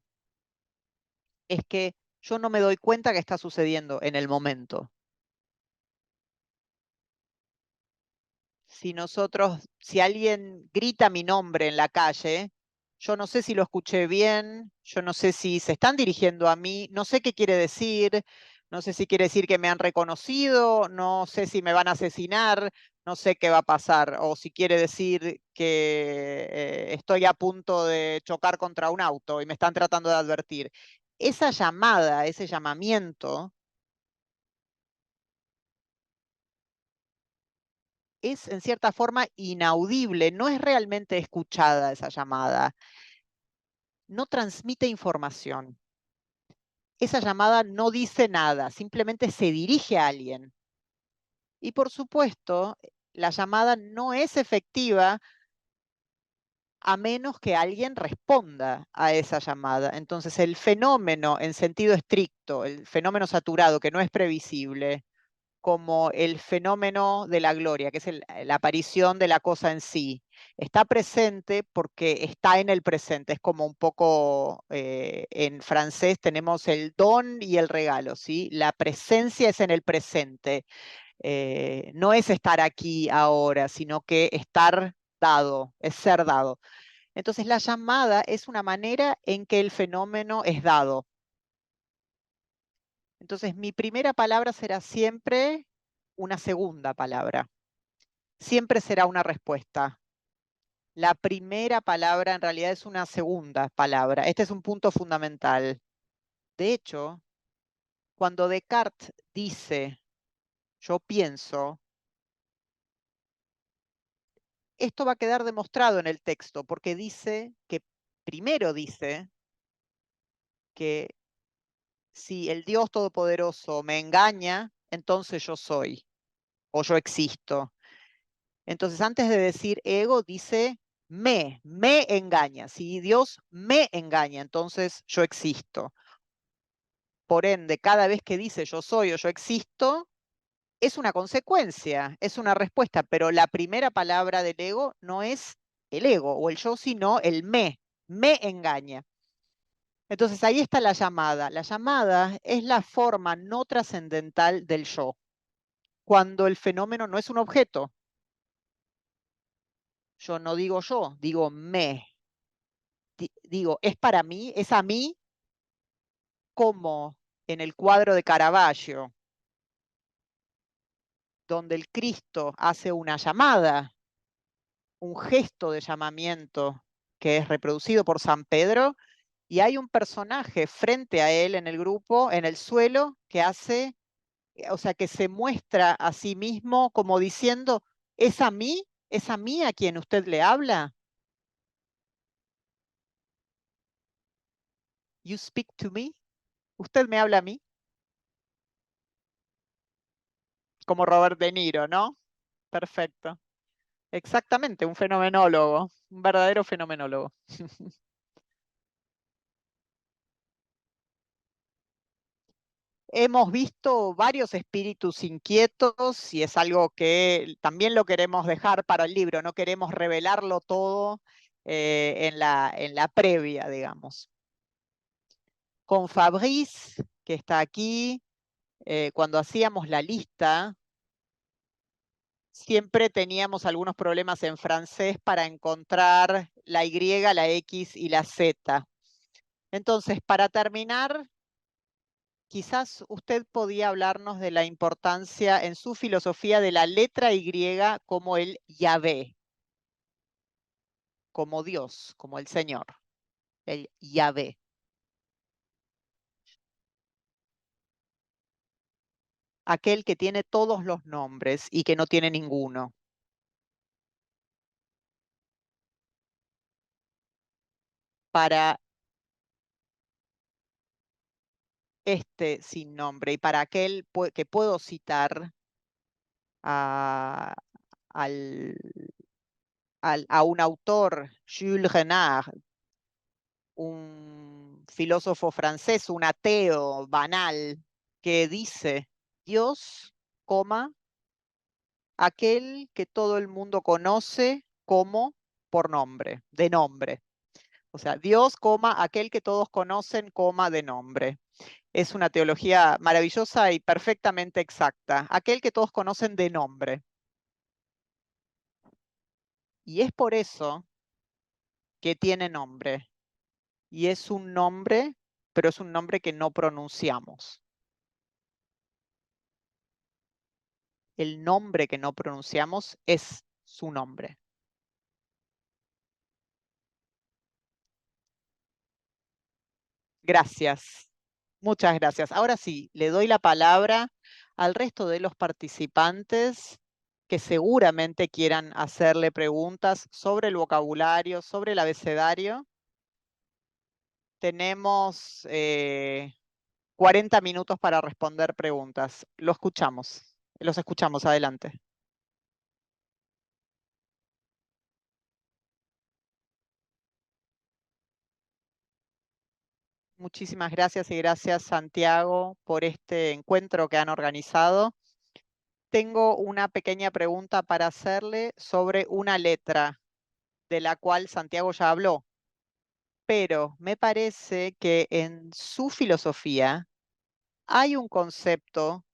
es que yo no me doy cuenta que está sucediendo en el momento. Si alguien grita mi nombre en la calle, yo no sé si lo escuché bien, yo no sé si se están dirigiendo a mí, no sé qué quiere decir, no sé si quiere decir que me han reconocido, no sé si me van a asesinar, no sé qué va a pasar, o si quiere decir que estoy a punto de chocar contra un auto y me están tratando de advertir. Esa llamada, ese llamamiento, es en cierta forma inaudible, no es realmente escuchada esa llamada, no transmite información. Esa llamada no dice nada, simplemente se dirige a alguien. Y por supuesto, la llamada no es efectiva a menos que alguien responda a esa llamada. Entonces, el fenómeno en sentido estricto, el fenómeno saturado que no es previsible, como el fenómeno de la gloria, que es la aparición de la cosa en sí. Está presente porque está en el presente. Es como un poco, en francés tenemos el don y el regalo, ¿sí? La presencia es en el presente. No es estar aquí ahora, sino que estar dado, es ser dado. Entonces la llamada es una manera en que el fenómeno es dado. Entonces, mi primera palabra será siempre una segunda palabra. Siempre será una respuesta. La primera palabra en realidad es una segunda palabra. Este es un punto fundamental. De hecho, cuando Descartes dice, yo pienso, esto va a quedar demostrado en el texto, porque dice que, primero dice que si el Dios Todopoderoso me engaña, entonces yo soy o yo existo. Entonces, antes de decir ego, dice me engaña. Si Dios me engaña, entonces yo existo. Por ende, cada vez que dice yo soy o yo existo, es una consecuencia, es una respuesta, pero la primera palabra del ego no es el ego o el yo, sino el me engaña. Entonces ahí está la llamada. La llamada es la forma no trascendental del yo, cuando el fenómeno no es un objeto. Yo no digo yo, digo me. Digo, es para mí, es a mí, como en el cuadro de Caravaggio, donde el Cristo hace una llamada, un gesto de llamamiento que es reproducido por San Pedro, y hay un personaje frente a él en el grupo, en el suelo, que hace, o sea, que se muestra a sí mismo como diciendo, ¿es a mí a quien usted le habla? You speak to me. ¿Usted me habla a mí? Como Robert De Niro, ¿no? Perfecto. Exactamente, un fenomenólogo, un verdadero fenomenólogo. Hemos visto varios espíritus inquietos y es algo que también lo queremos dejar para el libro, no queremos revelarlo todo en la previa, digamos. Con Fabrice, que está aquí, cuando hacíamos la lista, siempre teníamos algunos problemas en francés para encontrar la Y, la X y la Z. Entonces, para terminar, quizás usted podía hablarnos de la importancia en su filosofía de la letra Y como el Yahvé, como Dios, como el Señor, el Yahvé. Aquel que tiene todos los nombres y que no tiene ninguno. Para este sin nombre y para aquel que puedo citar a, a un autor, Jules Renard, un filósofo francés, un ateo banal, que dice, Dios, coma, aquel que todo el mundo conoce como por nombre, de nombre. O sea, Dios, coma, aquel que todos conocen, coma, de nombre. Es una teología maravillosa y perfectamente exacta. Aquel que todos conocen de nombre. Y es por eso que tiene nombre. Y es un nombre, pero es un nombre que no pronunciamos. El nombre que no pronunciamos es su nombre. Gracias. Muchas gracias. Ahora sí, le doy la palabra al resto de los participantes que seguramente quieran hacerle preguntas sobre el vocabulario, sobre el abecedario. Tenemos 40 minutos para responder preguntas. Lo escuchamos. Los escuchamos. Adelante. Muchísimas gracias y gracias, Santiago, por este encuentro que han organizado. Tengo una pequeña pregunta para hacerle sobre una letra de la cual Santiago ya habló, pero me parece que en su filosofía hay un concepto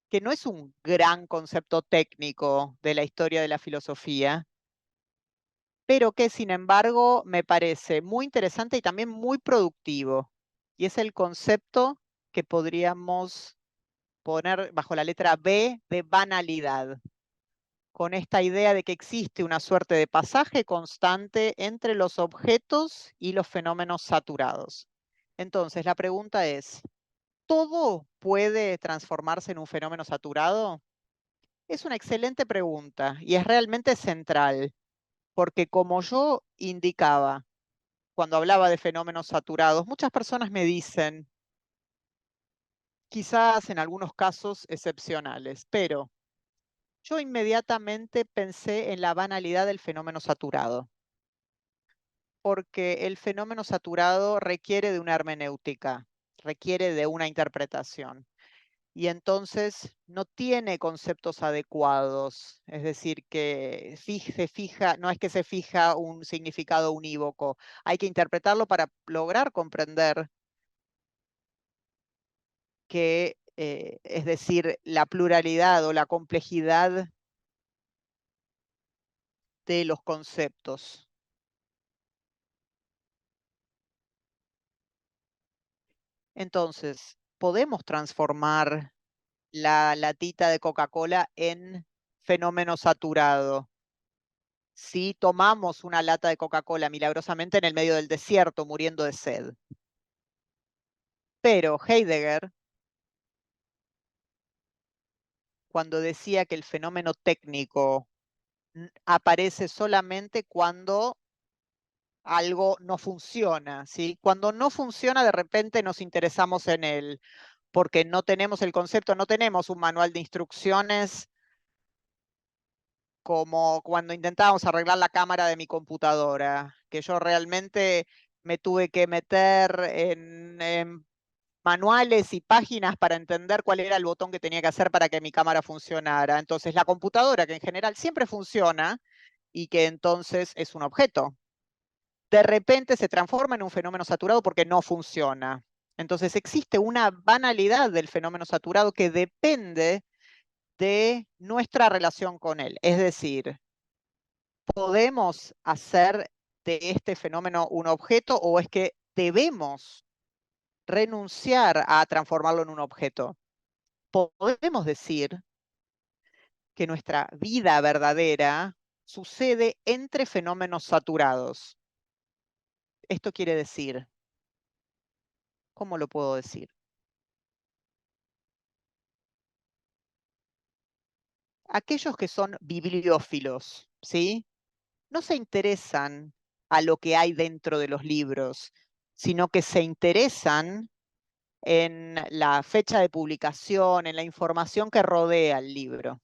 que no es un gran concepto técnico de la historia de la filosofía, pero que sin embargo me parece muy interesante y también muy productivo. Y es el concepto que podríamos poner bajo la letra B de banalidad, con esta idea de que existe una suerte de pasaje constante entre los objetos y los fenómenos saturados. Entonces, la pregunta es, ¿todo puede transformarse en un fenómeno saturado? Es una excelente pregunta y es realmente central, porque como yo indicaba cuando hablaba de fenómenos saturados, muchas personas me dicen, quizás en algunos casos excepcionales, pero yo inmediatamente pensé en la banalidad del fenómeno saturado, porque el fenómeno saturado requiere de una hermenéutica, requiere de una interpretación. Y entonces no tiene conceptos adecuados, es decir, que se fija, no es que se fija un significado unívoco, hay que interpretarlo para lograr comprender que, es decir, la pluralidad o la complejidad de los conceptos. Entonces, podemos transformar la latita de Coca-Cola en fenómeno saturado. Si tomamos una lata de Coca-Cola milagrosamente en el medio del desierto, muriendo de sed. Pero Heidegger, cuando decía que el fenómeno técnico aparece solamente cuando algo no funciona, ¿sí? Cuando no funciona, de repente nos interesamos en él, porque no tenemos el concepto, no tenemos un manual de instrucciones como cuando intentábamos arreglar la cámara de mi computadora, que yo realmente me tuve que meter en manuales y páginas para entender cuál era el botón que tenía que hacer para que mi cámara funcionara. Entonces, la computadora, que en general siempre funciona y que entonces es un objeto, de repente se transforma en un fenómeno saturado porque no funciona. Entonces, existe una banalidad del fenómeno saturado que depende de nuestra relación con él. Es decir, ¿podemos hacer de este fenómeno un objeto o es que debemos renunciar a transformarlo en un objeto? Podemos decir que nuestra vida verdadera sucede entre fenómenos saturados. Esto quiere decir, ¿cómo lo puedo decir? Aquellos que son bibliófilos, ¿sí? No se interesan a lo que hay dentro de los libros, sino que se interesan en la fecha de publicación, en la información que rodea el libro,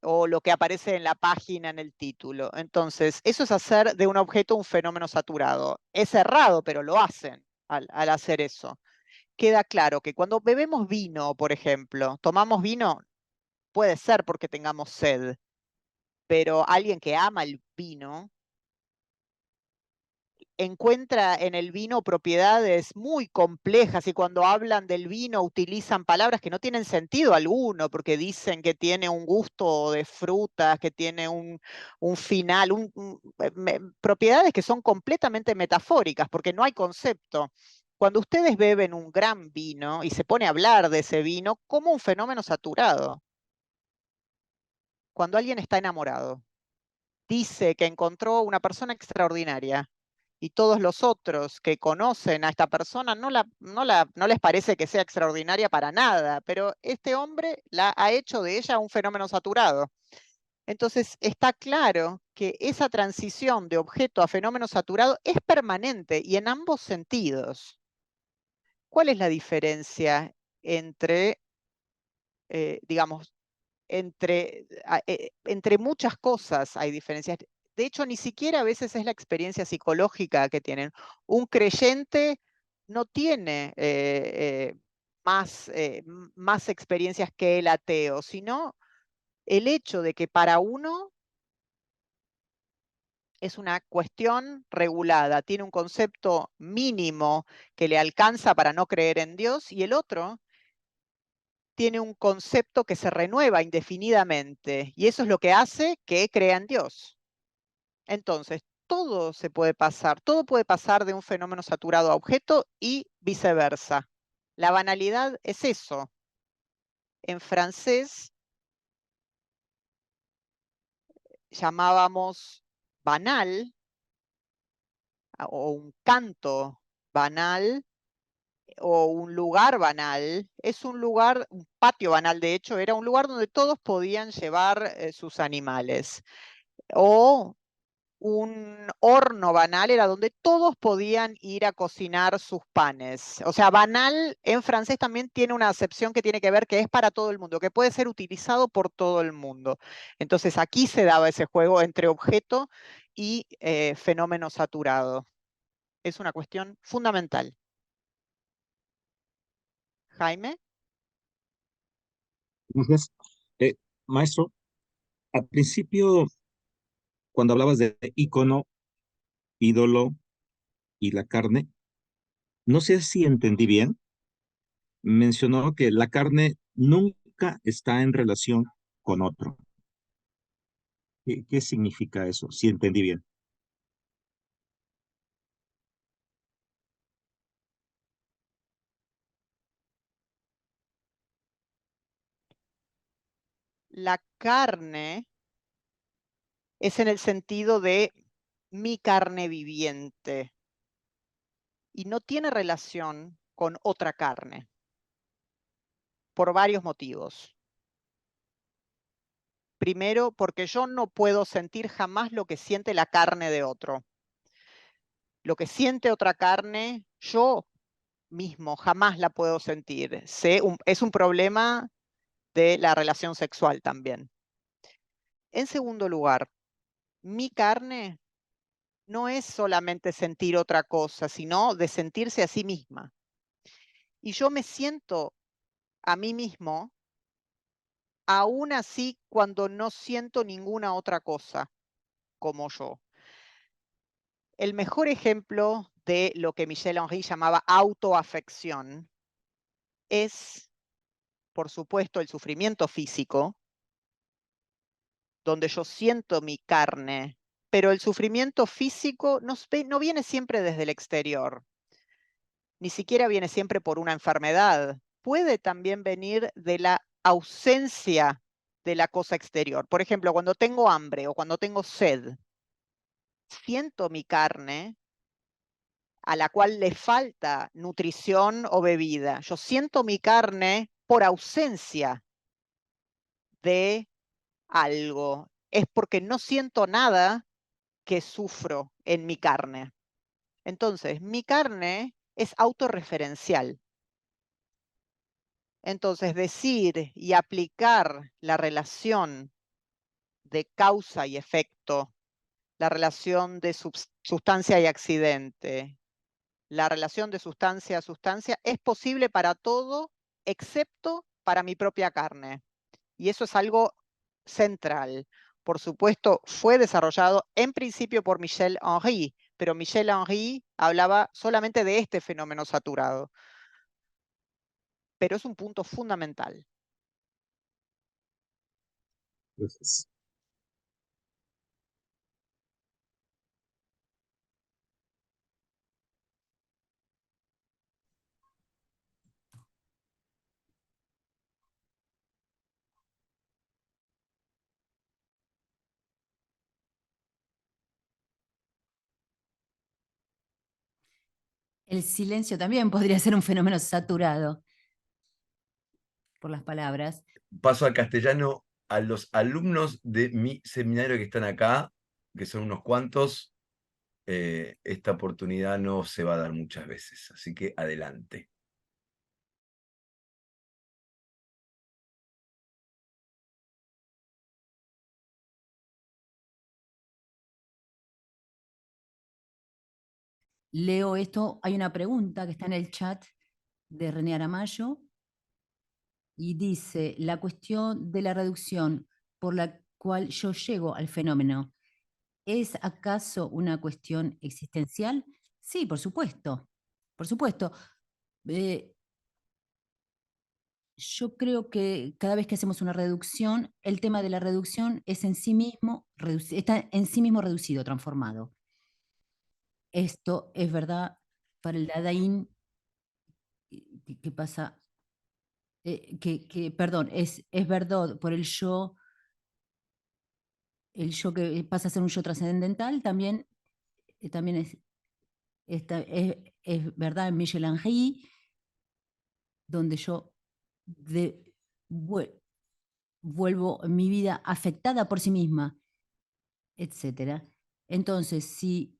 o lo que aparece en la página, en el título. Entonces, eso es hacer de un objeto un fenómeno saturado. Es errado, pero lo hacen al hacer eso. Queda claro que cuando bebemos vino, por ejemplo, tomamos vino, puede ser porque tengamos sed, pero alguien que ama el vino encuentra en el vino propiedades muy complejas y cuando hablan del vino utilizan palabras que no tienen sentido alguno porque dicen que tiene un gusto de frutas, que tiene un final, propiedades que son completamente metafóricas porque no hay concepto. Cuando ustedes beben un gran vino y se pone a hablar de ese vino como un fenómeno saturado, cuando alguien está enamorado, dice que encontró una persona extraordinaria y todos los otros que conocen a esta persona no les parece que sea extraordinaria para nada, pero este hombre ha hecho de ella un fenómeno saturado. Entonces está claro que esa transición de objeto a fenómeno saturado es permanente y en ambos sentidos. ¿Cuál es la diferencia entre, digamos, entre muchas cosas hay diferencias? De hecho, ni siquiera a veces es la experiencia psicológica que tienen. Un creyente no tiene más experiencias que el ateo, sino el hecho de que para uno es una cuestión regulada, tiene un concepto mínimo que le alcanza para no creer en Dios y el otro tiene un concepto que se renueva indefinidamente y eso es lo que hace que crea en Dios. Entonces, todo se puede pasar, todo puede pasar de un fenómeno saturado a objeto y viceversa. La banalidad es eso. En francés llamábamos banal o un canto banal o un lugar banal. Es un lugar, un patio banal de hecho, era un lugar donde todos podían llevar sus animales. O un horno banal era donde todos podían ir a cocinar sus panes. O sea, banal en francés también tiene una acepción que tiene que ver que es para todo el mundo, que puede ser utilizado por todo el mundo. Entonces aquí se daba ese juego entre objeto y fenómeno saturado. Es una cuestión fundamental. Jaime. Gracias. Maestro, al principio, cuando hablabas de ícono, ídolo y la carne, no sé si entendí bien, mencionó que la carne nunca está en relación con otro. ¿Qué significa eso? Si entendí bien. La carne es en el sentido de mi carne viviente y no tiene relación con otra carne por varios motivos. Primero, porque yo no puedo sentir jamás lo que siente la carne de otro. Lo que siente otra carne, yo mismo jamás la puedo sentir. Es un problema de la relación sexual también. En segundo lugar, mi carne no es solamente sentir otra cosa, sino de sentirse a sí misma. Y yo me siento a mí mismo, aún así cuando no siento ninguna otra cosa como yo. El mejor ejemplo de lo que Michel Henry llamaba autoafección es, por supuesto, el sufrimiento físico, donde yo siento mi carne, pero el sufrimiento físico no viene siempre desde el exterior, ni siquiera viene siempre por una enfermedad. Puede también venir de la ausencia de la cosa exterior. Por ejemplo, cuando tengo hambre o cuando tengo sed, siento mi carne a la cual le falta nutrición o bebida. Yo siento mi carne por ausencia de algo. Es porque no siento nada que sufro en mi carne. Entonces, mi carne es autorreferencial. Entonces, decir y aplicar la relación de causa y efecto, la relación de sustancia y accidente, la relación de sustancia a sustancia, es posible para todo excepto para mi propia carne. Y eso es algo central. Por supuesto, fue desarrollado en principio por Michel Henry, pero Michel Henry hablaba solamente de este fenómeno saturado. Pero es un punto fundamental. Gracias. El silencio también podría ser un fenómeno saturado por las palabras. Paso al castellano a los alumnos de mi seminario que están acá, que son unos cuantos. Esta oportunidad no se va a dar muchas veces, así que adelante. Leo esto, hay una pregunta que está en el chat de René Aramayo y dice, la cuestión de la reducción por la cual yo llego al fenómeno, ¿es acaso una cuestión existencial? Sí, por supuesto, por supuesto. Yo creo que cada vez que hacemos una reducción, el tema de la reducción es en sí mismo, está en sí mismo reducido, transformado. Esto es verdad para el Dadaín, que pasa, perdón, es verdad por el yo que pasa a ser un yo trascendental, también es verdad en Michel Henry, donde yo vuelvo mi vida afectada por sí misma, etcétera. Entonces, si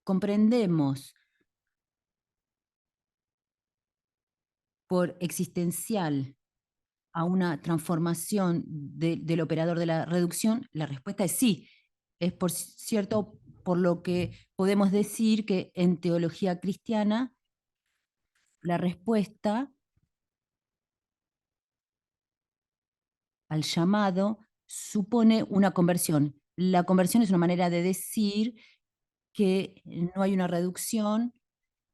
comprendemos por existencial a una transformación del operador de la reducción, la respuesta es sí. Es por cierto por lo que podemos decir que en teología cristiana la respuesta al llamado supone una conversión. La conversión es una manera de decir que no hay una reducción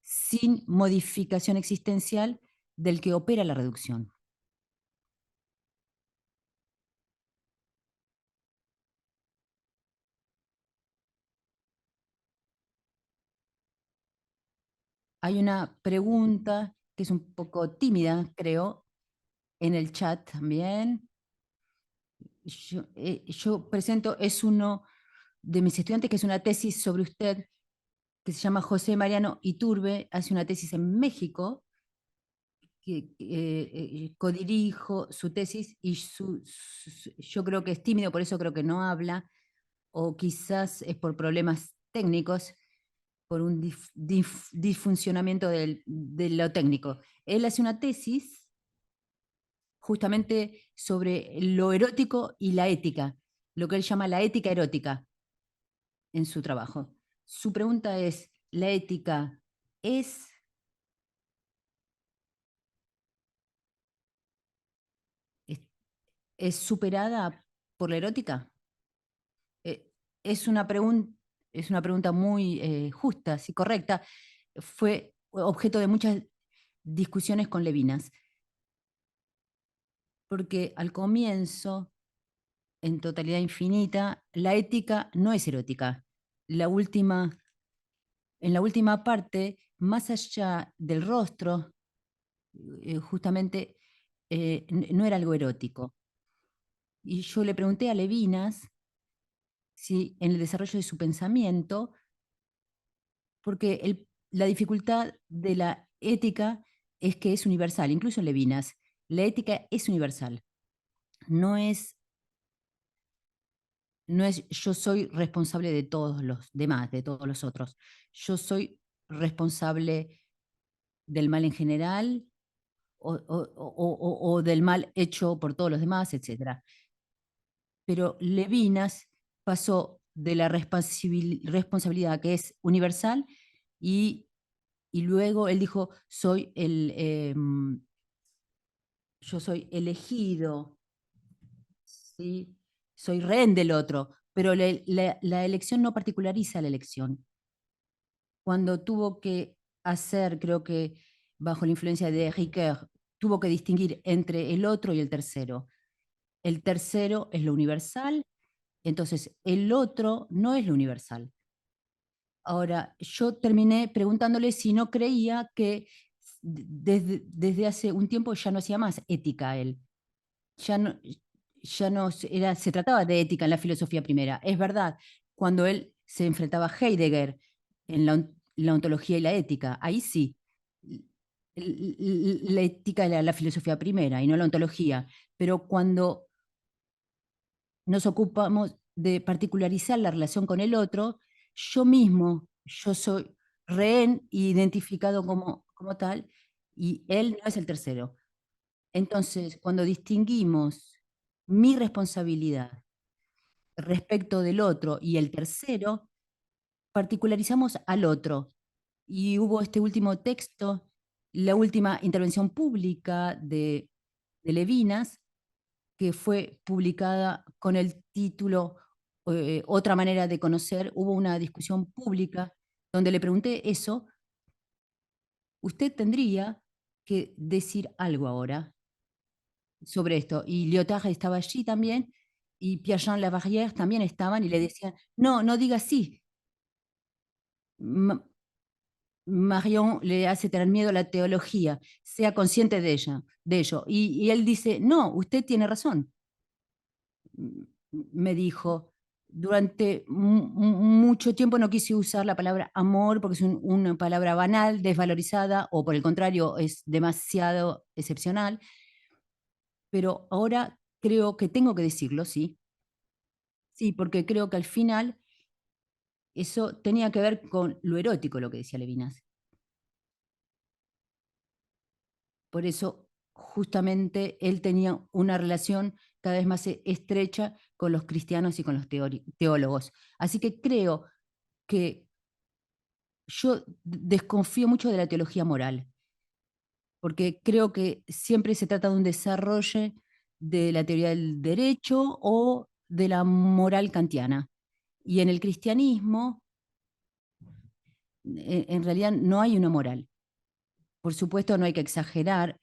sin modificación existencial del que opera la reducción. Hay una pregunta que es un poco tímida, creo, en el chat también. Yo presento, es uno de mis estudiantes que es una tesis sobre usted, que se llama José Mariano Iturbe, hace una tesis en México, que codirijo su tesis y yo creo que es tímido, por eso creo que no habla, o quizás es por problemas técnicos, por un disfuncionamiento de lo técnico. Él hace una tesis justamente sobre lo erótico y la ética, lo que él llama la ética erótica en su trabajo. Su pregunta es, ¿la ética es es superada por la erótica? Es una pregunta muy justa, sí, correcta. Fue objeto de muchas discusiones con Levinas, porque al comienzo, en Totalidad Infinita, la ética no es erótica. En la última parte, más allá del rostro, justamente no era algo erótico. Y yo le pregunté a Levinas si en el desarrollo de su pensamiento, porque la dificultad de la ética es que es universal, incluso en Levinas, la ética es universal, no es, no es yo soy responsable de todos los demás, de todos los otros, yo soy responsable del mal en general o del mal hecho por todos los demás, etc. Pero Levinas pasó de la responsabilidad que es universal y luego él dijo, yo soy elegido, ¿sí? Soy rehén del otro, pero la elección no particulariza la elección. Cuando tuvo que hacer, creo que bajo la influencia de Ricoeur, tuvo que distinguir entre el otro y el tercero. El tercero es lo universal, entonces el otro no es lo universal. Ahora, yo terminé preguntándole si no creía que desde hace un tiempo ya no hacía más ética él. Ya no, ya no se trataba de ética en la filosofía primera. Es verdad, cuando él se enfrentaba a Heidegger en la ontología y la ética, ahí sí, la ética era la filosofía primera y no la ontología. Pero cuando nos ocupamos de particularizar la relación con el otro, yo soy rehén identificado como tal, y él no es el tercero. Entonces, cuando distinguimos mi responsabilidad respecto del otro y el tercero, particularizamos al otro. Y hubo este último texto, la última intervención pública de Levinas, que fue publicada con el título Otra manera de conocer. Hubo una discusión pública donde le pregunté eso. Usted tendría que decir algo ahora sobre esto. Y Lyotard estaba allí también, y Pierre-Jean Lavarrière también estaban, y le decían, no, no diga sí. Marion le hace tener miedo a la teología, sea consciente de ello. Y él dice, no, usted tiene razón. Me dijo, durante mucho tiempo no quise usar la palabra amor porque es una palabra banal, desvalorizada, o por el contrario, es demasiado excepcional, pero ahora creo que tengo que decirlo, sí. Sí, porque creo que al final eso tenía que ver con lo erótico, lo que decía Levinas. Por eso, justamente, él tenía una relación cada vez más estrecha con los cristianos y con los teólogos. Así que creo que yo desconfío mucho de la teología moral, porque creo que siempre se trata de un desarrollo de la teoría del derecho o de la moral kantiana. Y en el cristianismo, en realidad no hay una moral. Por supuesto, no hay que exagerar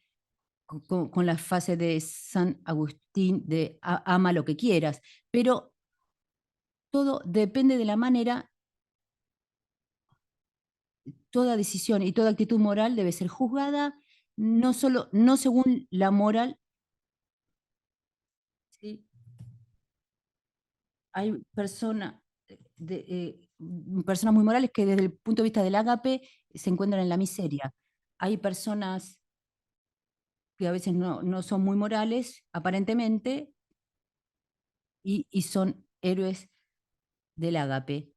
con la frase de San Agustín de ama lo que quieras, pero todo depende de la manera, toda decisión y toda actitud moral debe ser juzgada no según la moral, ¿sí? Hay personas personas muy morales que desde el punto de vista del ágape se encuentran en la miseria. Hay personas que a veces no son muy morales, aparentemente, y son héroes del ágape.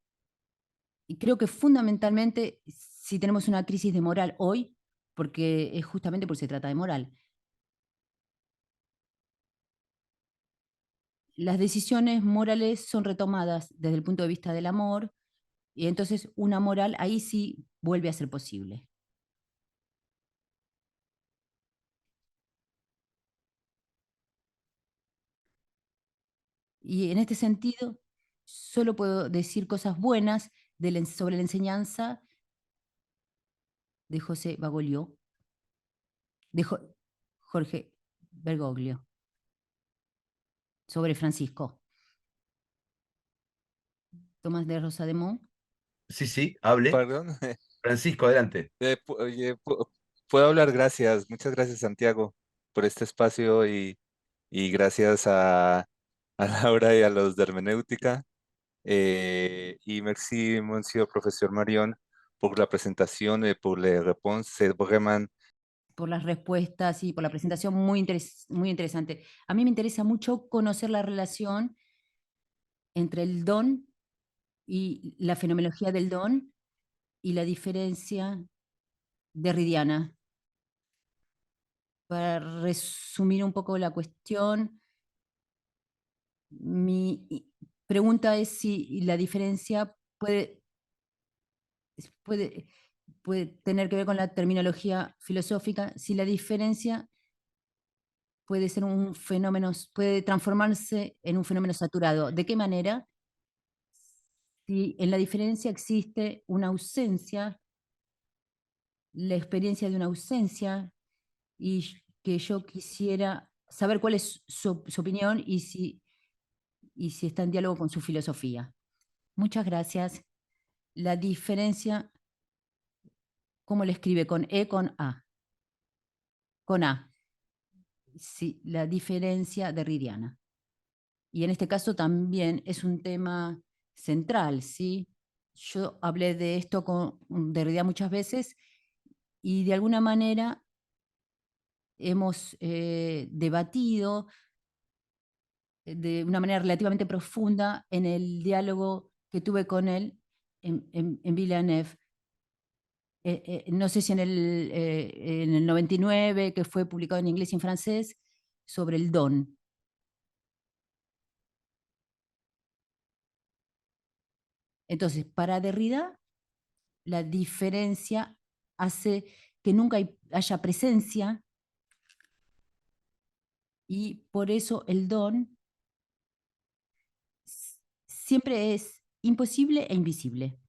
Y creo que fundamentalmente, si tenemos una crisis de moral hoy, porque es justamente porque se trata de moral, las decisiones morales son retomadas desde el punto de vista del amor, y entonces una moral ahí sí vuelve a ser posible. Y en este sentido, solo puedo decir cosas buenas sobre la enseñanza de José Bagoglio, de Jorge Bergoglio, sobre Francisco. Tomás de Rosademont. Sí, sí, hable. Perdón. Francisco, adelante. Oye, puedo hablar, gracias. Muchas gracias, Santiago, por este espacio y gracias a Laura y a los de Hermenéutica. Y merci, monsieur profesor Marion, por la presentación et pour les réponses. C'est vraiment... Por las respuestas y por la presentación muy interesante. A mí me interesa mucho conocer la relación entre el don y la fenomenología del don y la diferencia derridiana. Para resumir un poco la cuestión, mi pregunta es si la diferencia puede tener que ver con la terminología filosófica, si la diferencia puede ser un fenómeno, puede transformarse en un fenómeno saturado. ¿De qué manera? Si en la diferencia existe una ausencia, la experiencia de una ausencia, y que yo quisiera saber cuál es su opinión y si está en diálogo con su filosofía. Muchas gracias. La diferencia, ¿cómo le escribe? ¿Con E, con A? Con A. Sí, la diferencia derridiana. Y en este caso también es un tema central, ¿sí? Yo hablé de esto con Derrida muchas veces y de alguna manera hemos debatido de una manera relativamente profunda en el diálogo que tuve con él en Villeneuve. No sé si en el 99, que fue publicado en inglés y en francés, sobre el don. Entonces, para Derrida, la diferencia hace que nunca haya presencia y por eso el don siempre es imposible e invisible.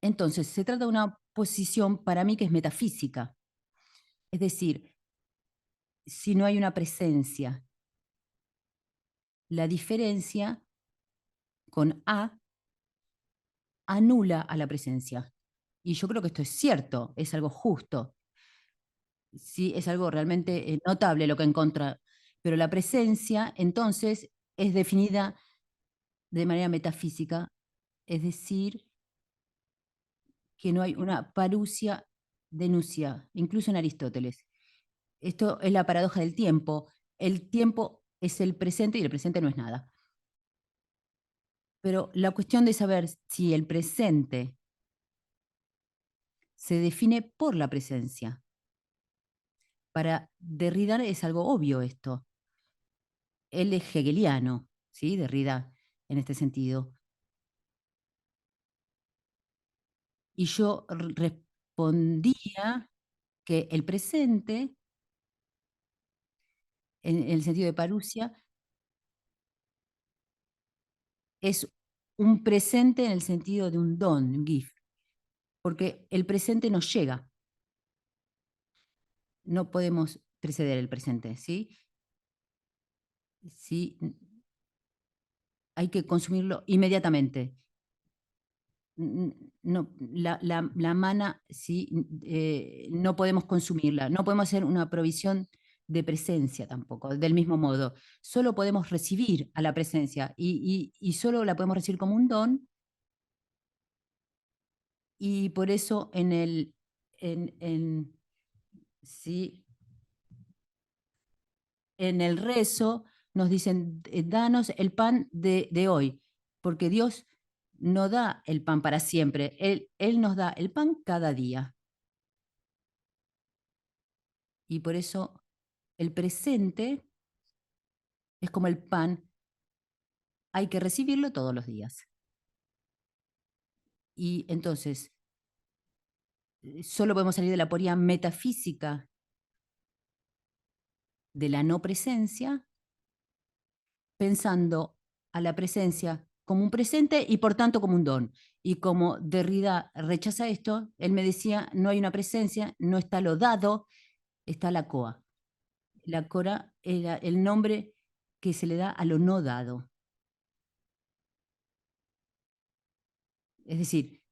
Entonces, se trata de una posición para mí que es metafísica. Es decir, si no hay una presencia, la diferencia con A anula a la presencia. Y yo creo que esto es cierto, es algo justo. Sí, es algo realmente notable lo que encuentra. Pero la presencia, entonces, es definida de manera metafísica, es decir, que no hay una parusia denuncia, incluso en Aristóteles. Esto es la paradoja del tiempo. El tiempo es el presente y el presente no es nada. Pero la cuestión de saber si el presente se define por la presencia. Para Derrida es algo obvio esto. Él es hegeliano, ¿sí? Derrida, en este sentido. Y yo respondía que el presente, en el sentido de parusia, es un presente en el sentido de un don, un gift, porque el presente nos llega. No podemos preceder el presente, ¿sí? Sí, hay que consumirlo inmediatamente. No, la mana, ¿sí? No podemos consumirla, no podemos hacer una provisión de presencia tampoco, del mismo modo. Solo podemos recibir a la presencia y solo la podemos recibir como un don, y por eso ¿sí? En el rezo nos dicen, danos el pan de hoy, porque Dios no da el pan para siempre, Él nos da el pan cada día. Y por eso el presente es como el pan, hay que recibirlo todos los días. Y entonces, solo podemos salir de la aporía metafísica de la no presencia, pensando a la presencia como un presente y por tanto como un don. Y como Derrida rechaza esto, él me decía, no hay una presencia, no está lo dado, está la coa. La cora era el nombre que se le da a lo no dado. Es decir,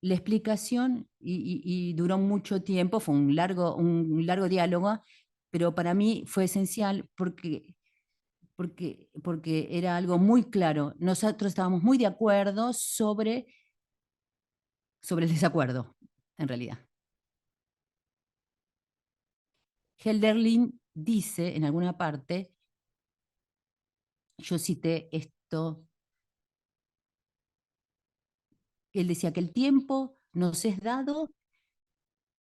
la explicación, y duró mucho tiempo, fue un largo diálogo, pero para mí fue esencial porque era algo muy claro. Nosotros estábamos muy de acuerdo sobre el desacuerdo, en realidad. Hölderlin dice en alguna parte, yo cité esto, él decía que el tiempo nos es dado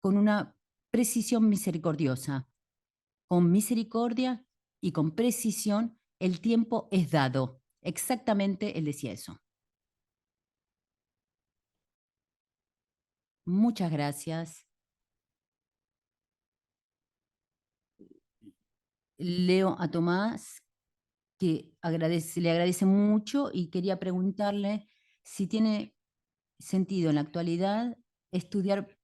con una precisión misericordiosa. Con misericordia y con precisión, el tiempo es dado. Exactamente, él decía eso. Muchas gracias. Leo a Tomás, que le agradece mucho y quería preguntarle si tiene sentido en la actualidad estudiar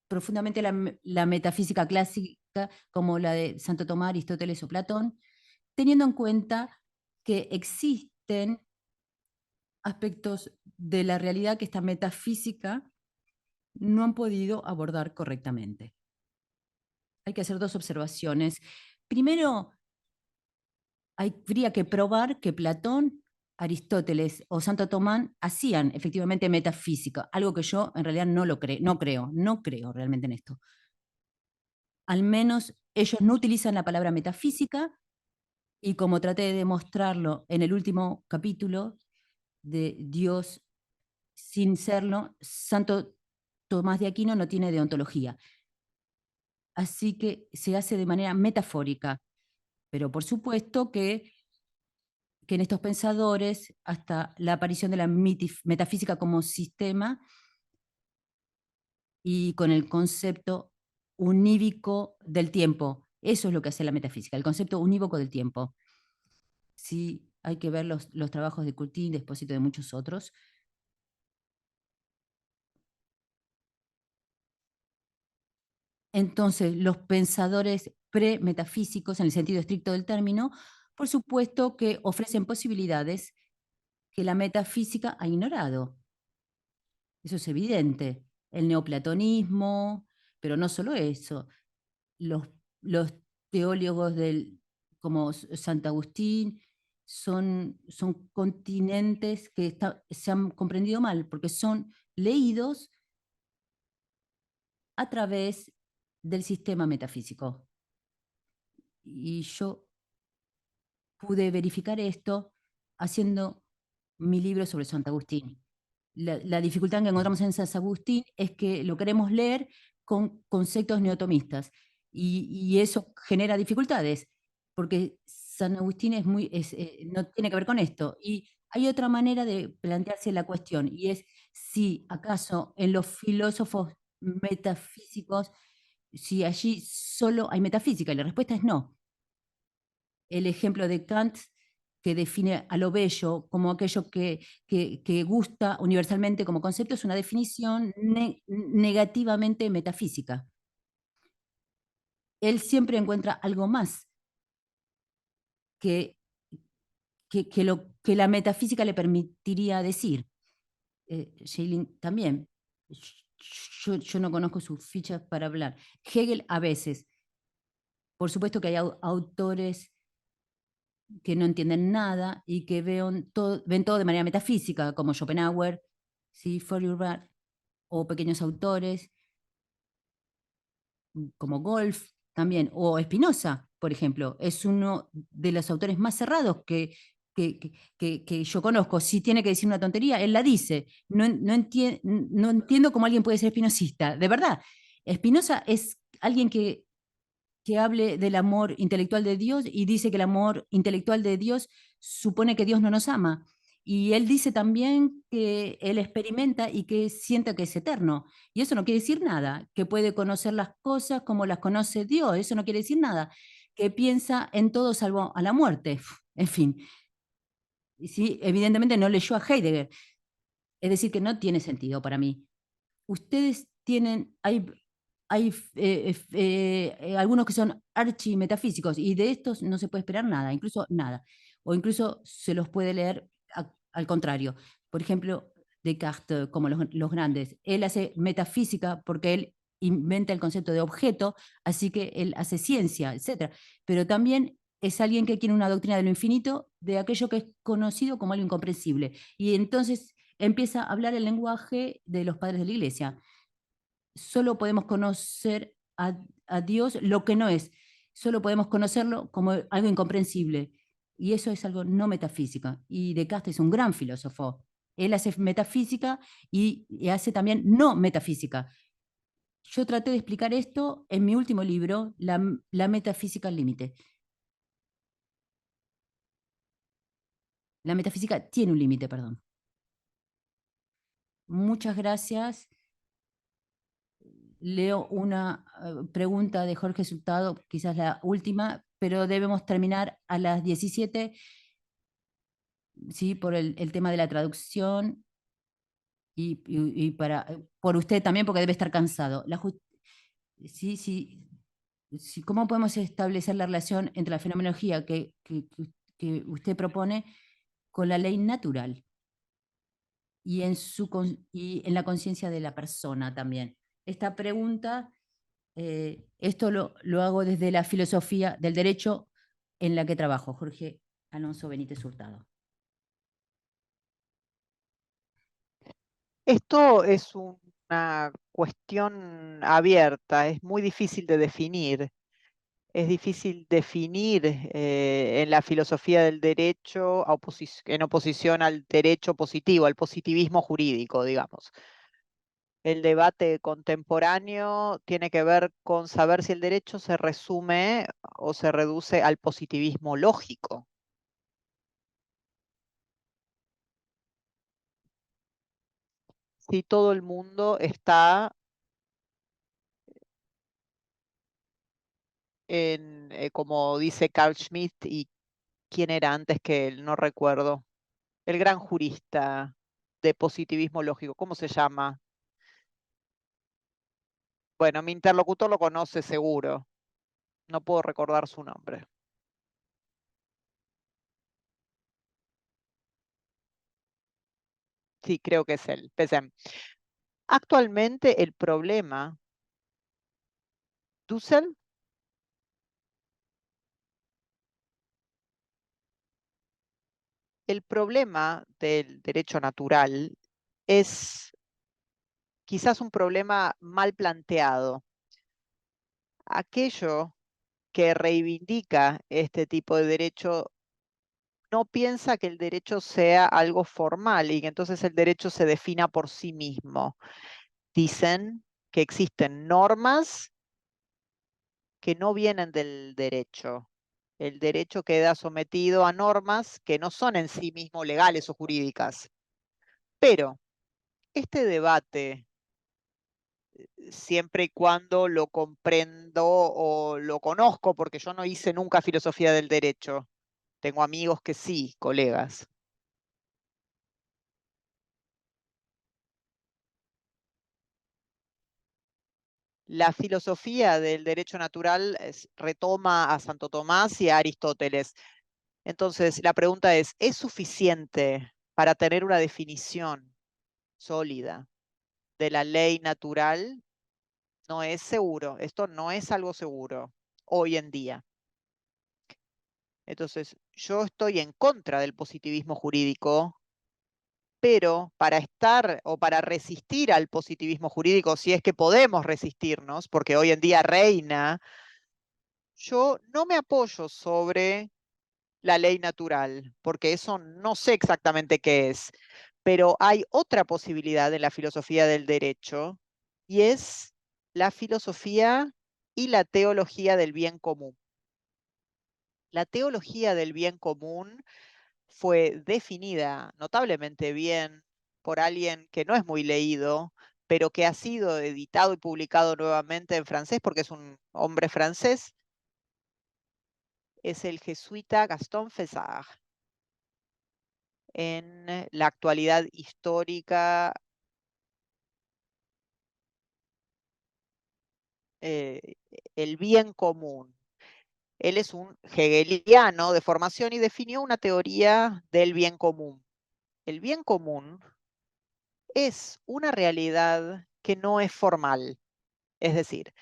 profundamente la metafísica clásica como la de Santo Tomás, Aristóteles o Platón, teniendo en cuenta que existen aspectos de la realidad que esta metafísica no han podido abordar correctamente. Hay que hacer dos observaciones. Primero, habría que probar que Platón, Aristóteles o Santo Tomás hacían efectivamente metafísica, algo que yo en realidad no creo realmente en esto. Al menos ellos no utilizan la palabra metafísica, y como traté de demostrarlo en el último capítulo de Dios sin serlo, Santo Tomás de Aquino no tiene deontología. Así que se hace de manera metafórica, pero por supuesto que en estos pensadores, hasta la aparición de la metafísica como sistema y con el concepto unívoco del tiempo. Eso es lo que hace la metafísica, el concepto unívoco del tiempo. Sí, hay que ver los trabajos de Coutin, de Espósito y de muchos otros. Entonces, los pensadores pre-metafísicos, en el sentido estricto del término, por supuesto que ofrecen posibilidades que la metafísica ha ignorado. Eso es evidente. El neoplatonismo, pero no solo eso. Los teólogos como Santo Agustín son continentes que se han comprendido mal, porque son leídos a través del sistema metafísico. Y yo pude verificar esto haciendo mi libro sobre Santo Agustín. La dificultad que encontramos en San Agustín es que lo queremos leer con conceptos neotomistas y eso genera dificultades, porque San Agustín no tiene que ver con esto. Y hay otra manera de plantearse la cuestión, y es si acaso en los filósofos metafísicos, si allí solo hay metafísica, y la respuesta es no. El ejemplo de Kant, que define a lo bello como aquello que gusta universalmente como concepto, es una definición negativamente metafísica. Él siempre encuentra algo más que lo que la metafísica le permitiría decir. Schelling también. Yo no conozco sus fichas para hablar. Hegel a veces. Por supuesto que hay autores que no entienden nada y que ven todo de manera metafísica, como Schopenhauer, ¿sí? Feuerbach, o pequeños autores como Golf también, o Spinoza, por ejemplo, es uno de los autores más cerrados que yo conozco. Si tiene que decir una tontería, él la dice. No entiendo cómo alguien puede ser espinosista, de verdad. Spinoza es alguien que hable del amor intelectual de Dios y dice que el amor intelectual de Dios supone que Dios no nos ama. Y él dice también que él experimenta y que siente que es eterno. Y eso no quiere decir nada, que puede conocer las cosas como las conoce Dios. Eso no quiere decir nada, que piensa en todo salvo a la muerte. En fin, sí, evidentemente no leyó a Heidegger. Es decir, que no tiene sentido para mí. Ustedes tienen, hay algunos que son archimetafísicos y de estos no se puede esperar nada, incluso nada. O incluso se los puede leer al contrario. Por ejemplo, Descartes, como los grandes. Él hace metafísica porque él inventa el concepto de objeto, así que él hace ciencia, etc. Pero también es alguien que quiere una doctrina de lo infinito, de aquello que es conocido como algo incomprensible. Y entonces empieza a hablar el lenguaje de los padres de la iglesia. Solo podemos conocer a Dios lo que no es. Solo podemos conocerlo como algo incomprensible. Y eso es algo no metafísica. Y Descartes es un gran filósofo. Él hace metafísica y hace también no metafísica. Yo traté de explicar esto en mi último libro, La metafísica al límite. La metafísica tiene un límite, perdón. Muchas gracias. Leo una pregunta de Jorge Sultado, quizás la última, pero debemos terminar a las 17, ¿sí? Por el tema de la traducción y por usted también, porque debe estar cansado. Sí, sí, sí, ¿cómo podemos establecer la relación entre la fenomenología que usted propone con la ley natural y en la conciencia de la persona también? Esta pregunta, esto lo hago desde la filosofía del derecho en la que trabajo. Jorge Alonso Benítez Hurtado. Esto es una cuestión abierta, es muy difícil de definir. Es difícil definir en la filosofía del derecho en oposición al derecho positivo, al positivismo jurídico, digamos. El debate contemporáneo tiene que ver con saber si el derecho se resume o se reduce al positivismo lógico. Si todo el mundo está como dice Carl Schmitt, y quién era antes que él, no recuerdo, el gran jurista de positivismo lógico, ¿cómo se llama? Bueno, mi interlocutor lo conoce seguro, no puedo recordar su nombre. Sí, creo que es él. Actualmente el problema, Dussel, el problema del derecho natural es quizás un problema mal planteado. Aquello que reivindica este tipo de derecho no piensa que el derecho sea algo formal y que entonces el derecho se defina por sí mismo. Dicen que existen normas que no vienen del derecho. El derecho queda sometido a normas que no son en sí mismo legales o jurídicas. Pero este debate, siempre y cuando lo comprendo o lo conozco, porque yo no hice nunca filosofía del derecho, tengo amigos que sí, colegas. La filosofía del derecho natural retoma a Santo Tomás y a Aristóteles. Entonces, la pregunta ¿es suficiente para tener una definición sólida de la ley natural? No es seguro. Esto no es algo seguro hoy en día. Entonces, yo estoy en contra del positivismo jurídico, pero para estar o para resistir al positivismo jurídico, si es que podemos resistirnos, porque hoy en día reina, yo no me apoyo sobre la ley natural, porque eso no sé exactamente qué es, pero hay otra posibilidad en la filosofía del derecho y es la filosofía y la teología del bien común. La teología del bien común fue definida notablemente bien por alguien que no es muy leído, pero que ha sido editado y publicado nuevamente en francés porque es un hombre francés, es el jesuita Gaston Fessard. En la actualidad histórica, el bien común. Él es un hegeliano de formación y definió una teoría del bien común. El bien común es una realidad que no es formal. Es decir,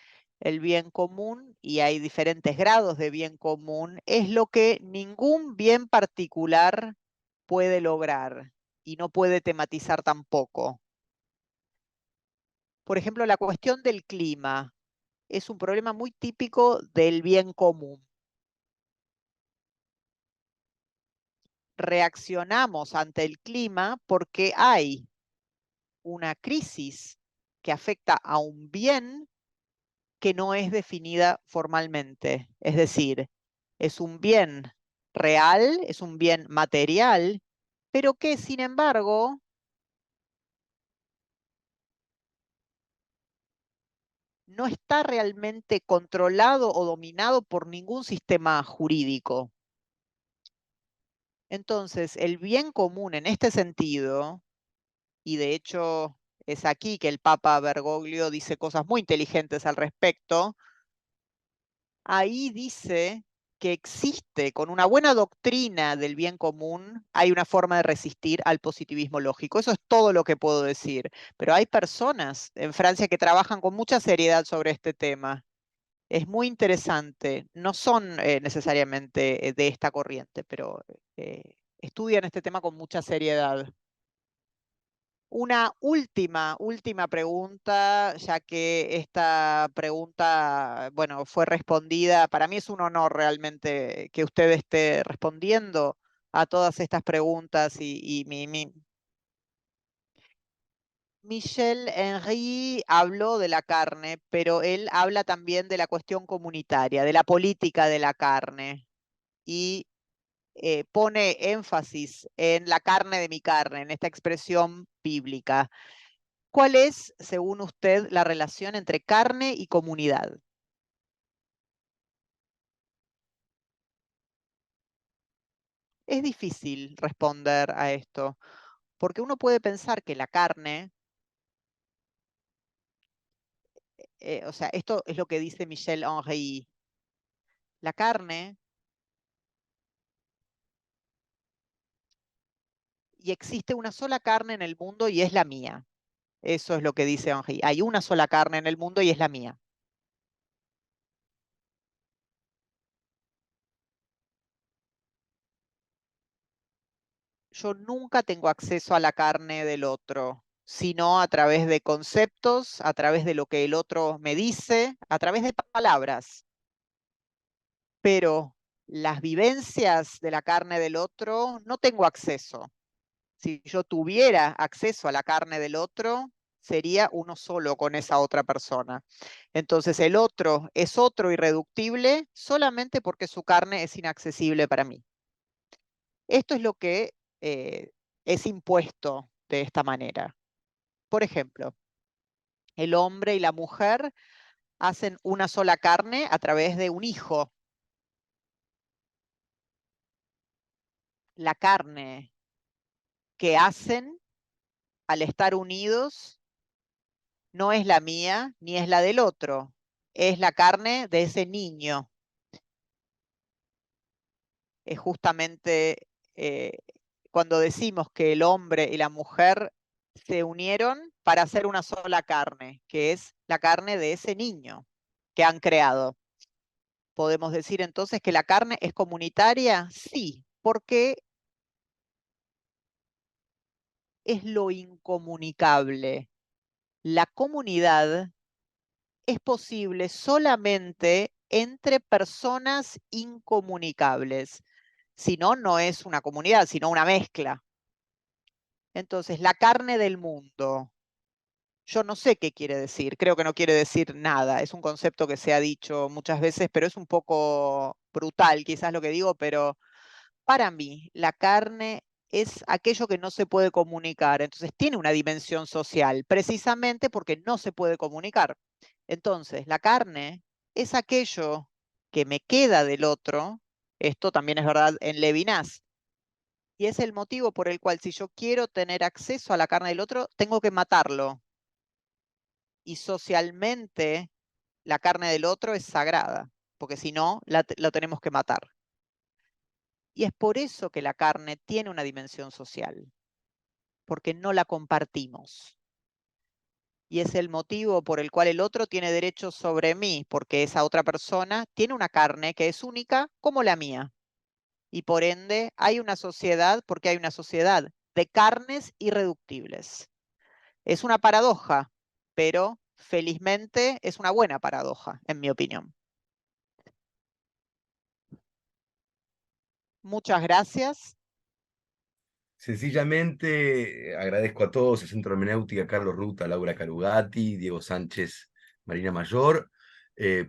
el bien común, y hay diferentes grados de bien común, es lo que ningún bien particular puede lograr y no puede tematizar tampoco. Por ejemplo, la cuestión del clima es un problema muy típico del bien común. Reaccionamos ante el clima porque hay una crisis que afecta a un bien que no es definida formalmente. Es decir, es un bien real, es un bien material, pero que sin embargo no está realmente controlado o dominado por ningún sistema jurídico. Entonces, el bien común en este sentido, y de hecho es aquí que el Papa Bergoglio dice cosas muy inteligentes al respecto, ahí dice que existe, con una buena doctrina del bien común, hay una forma de resistir al positivismo lógico. Eso es todo lo que puedo decir. Pero hay personas en Francia que trabajan con mucha seriedad sobre este tema. Es muy interesante. No son necesariamente de esta corriente, pero estudian este tema con mucha seriedad. Una última pregunta, ya que esta pregunta, bueno, fue respondida. Para mí es un honor realmente que usted esté respondiendo a todas estas preguntas y Michel Henry habló de la carne, pero él habla también de la cuestión comunitaria, de la política de la carne y pone énfasis en la carne de mi carne, en esta expresión bíblica. ¿Cuál es, según usted, la relación entre carne y comunidad? Es difícil responder a esto, porque uno puede pensar que la carne, o sea, esto es lo que dice Michel Henry, la carne, y existe una sola carne en el mundo y es la mía. Eso es lo que dice Henry. Hay una sola carne en el mundo y es la mía. Yo nunca tengo acceso a la carne del otro, sino a través de conceptos, a través de lo que el otro me dice, a través de palabras. Pero las vivencias de la carne del otro no tengo acceso. Si yo tuviera acceso a la carne del otro, sería uno solo con esa otra persona. Entonces el otro es otro irreductible solamente porque su carne es inaccesible para mí. Esto es lo que es impuesto de esta manera. Por ejemplo, el hombre y la mujer hacen una sola carne a través de un hijo. La carne que hacen al estar unidos no es la mía ni es la del otro, es la carne de ese niño. Es justamente cuando decimos que el hombre y la mujer se unieron para hacer una sola carne, que es la carne de ese niño que han creado. ¿Podemos decir entonces que la carne es comunitaria? Sí, porque es lo incomunicable. La comunidad es posible solamente entre personas incomunicables. Si no, no es una comunidad, sino una mezcla. Entonces, la carne del mundo. Yo no sé qué quiere decir, creo que no quiere decir nada. Es un concepto que se ha dicho muchas veces, pero es un poco brutal quizás lo que digo, pero para mí la carne es aquello que no se puede comunicar. Entonces tiene una dimensión social, precisamente porque no se puede comunicar. Entonces, la carne es aquello que me queda del otro. Esto también es verdad en Levinas. Y es el motivo por el cual si yo quiero tener acceso a la carne del otro, tengo que matarlo. Y socialmente la carne del otro es sagrada, porque si no, lo tenemos que matar. Y es por eso que la carne tiene una dimensión social, porque no la compartimos. Y es el motivo por el cual el otro tiene derechos sobre mí, porque esa otra persona tiene una carne que es única como la mía. Y por ende hay una sociedad, porque hay una sociedad de carnes irreductibles. Es una paradoja, pero felizmente es una buena paradoja, en mi opinión. Muchas gracias. Sencillamente agradezco a todos, el Centro Hermenéutica, Carlos Ruta, Laura Carugati, Diego Sánchez, Marina Mayor,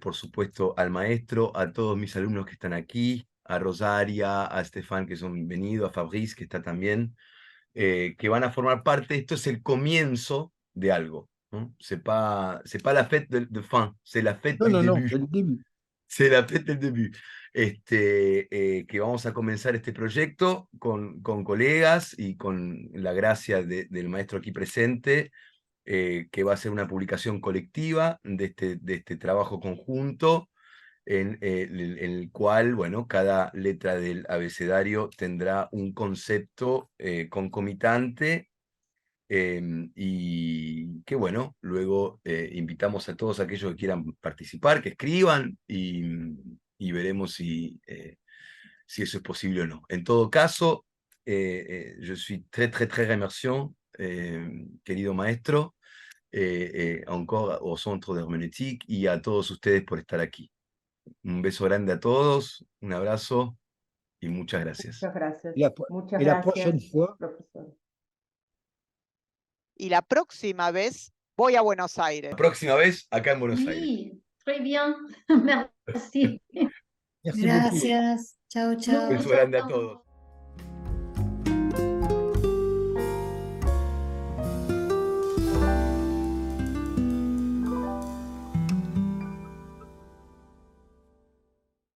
por supuesto al maestro, a todos mis alumnos que están aquí, a Rosaria, a Estefan que son venidos, a Fabrice que está también, que van a formar parte. Esto es el comienzo de algo. ¿No? C'est pas la fête de fin, c'est la fête du début. El début. C'est la fête del début. Que vamos a comenzar este proyecto con colegas y con la gracia del maestro aquí presente, que va a ser una publicación colectiva de este trabajo conjunto, en el cual, bueno, cada letra del abecedario tendrá un concepto concomitante. Y que bueno, luego invitamos a todos aquellos que quieran participar, que escriban y veremos si eso es posible o no. En todo caso, je suis très, très, très remerciant, querido maestro, encore au Centre d'Herméneutique y a todos ustedes por estar aquí. Un beso grande a todos, un abrazo y muchas gracias. Muchas gracias. Muchas Et la gracias, prochaine fois, profesor. Y la próxima vez voy a Buenos Aires. La próxima vez acá en Buenos Aires. Oui, très bien. Merci. merci beaucoup. Gracias. Chao, chao. Un beso grande a todos.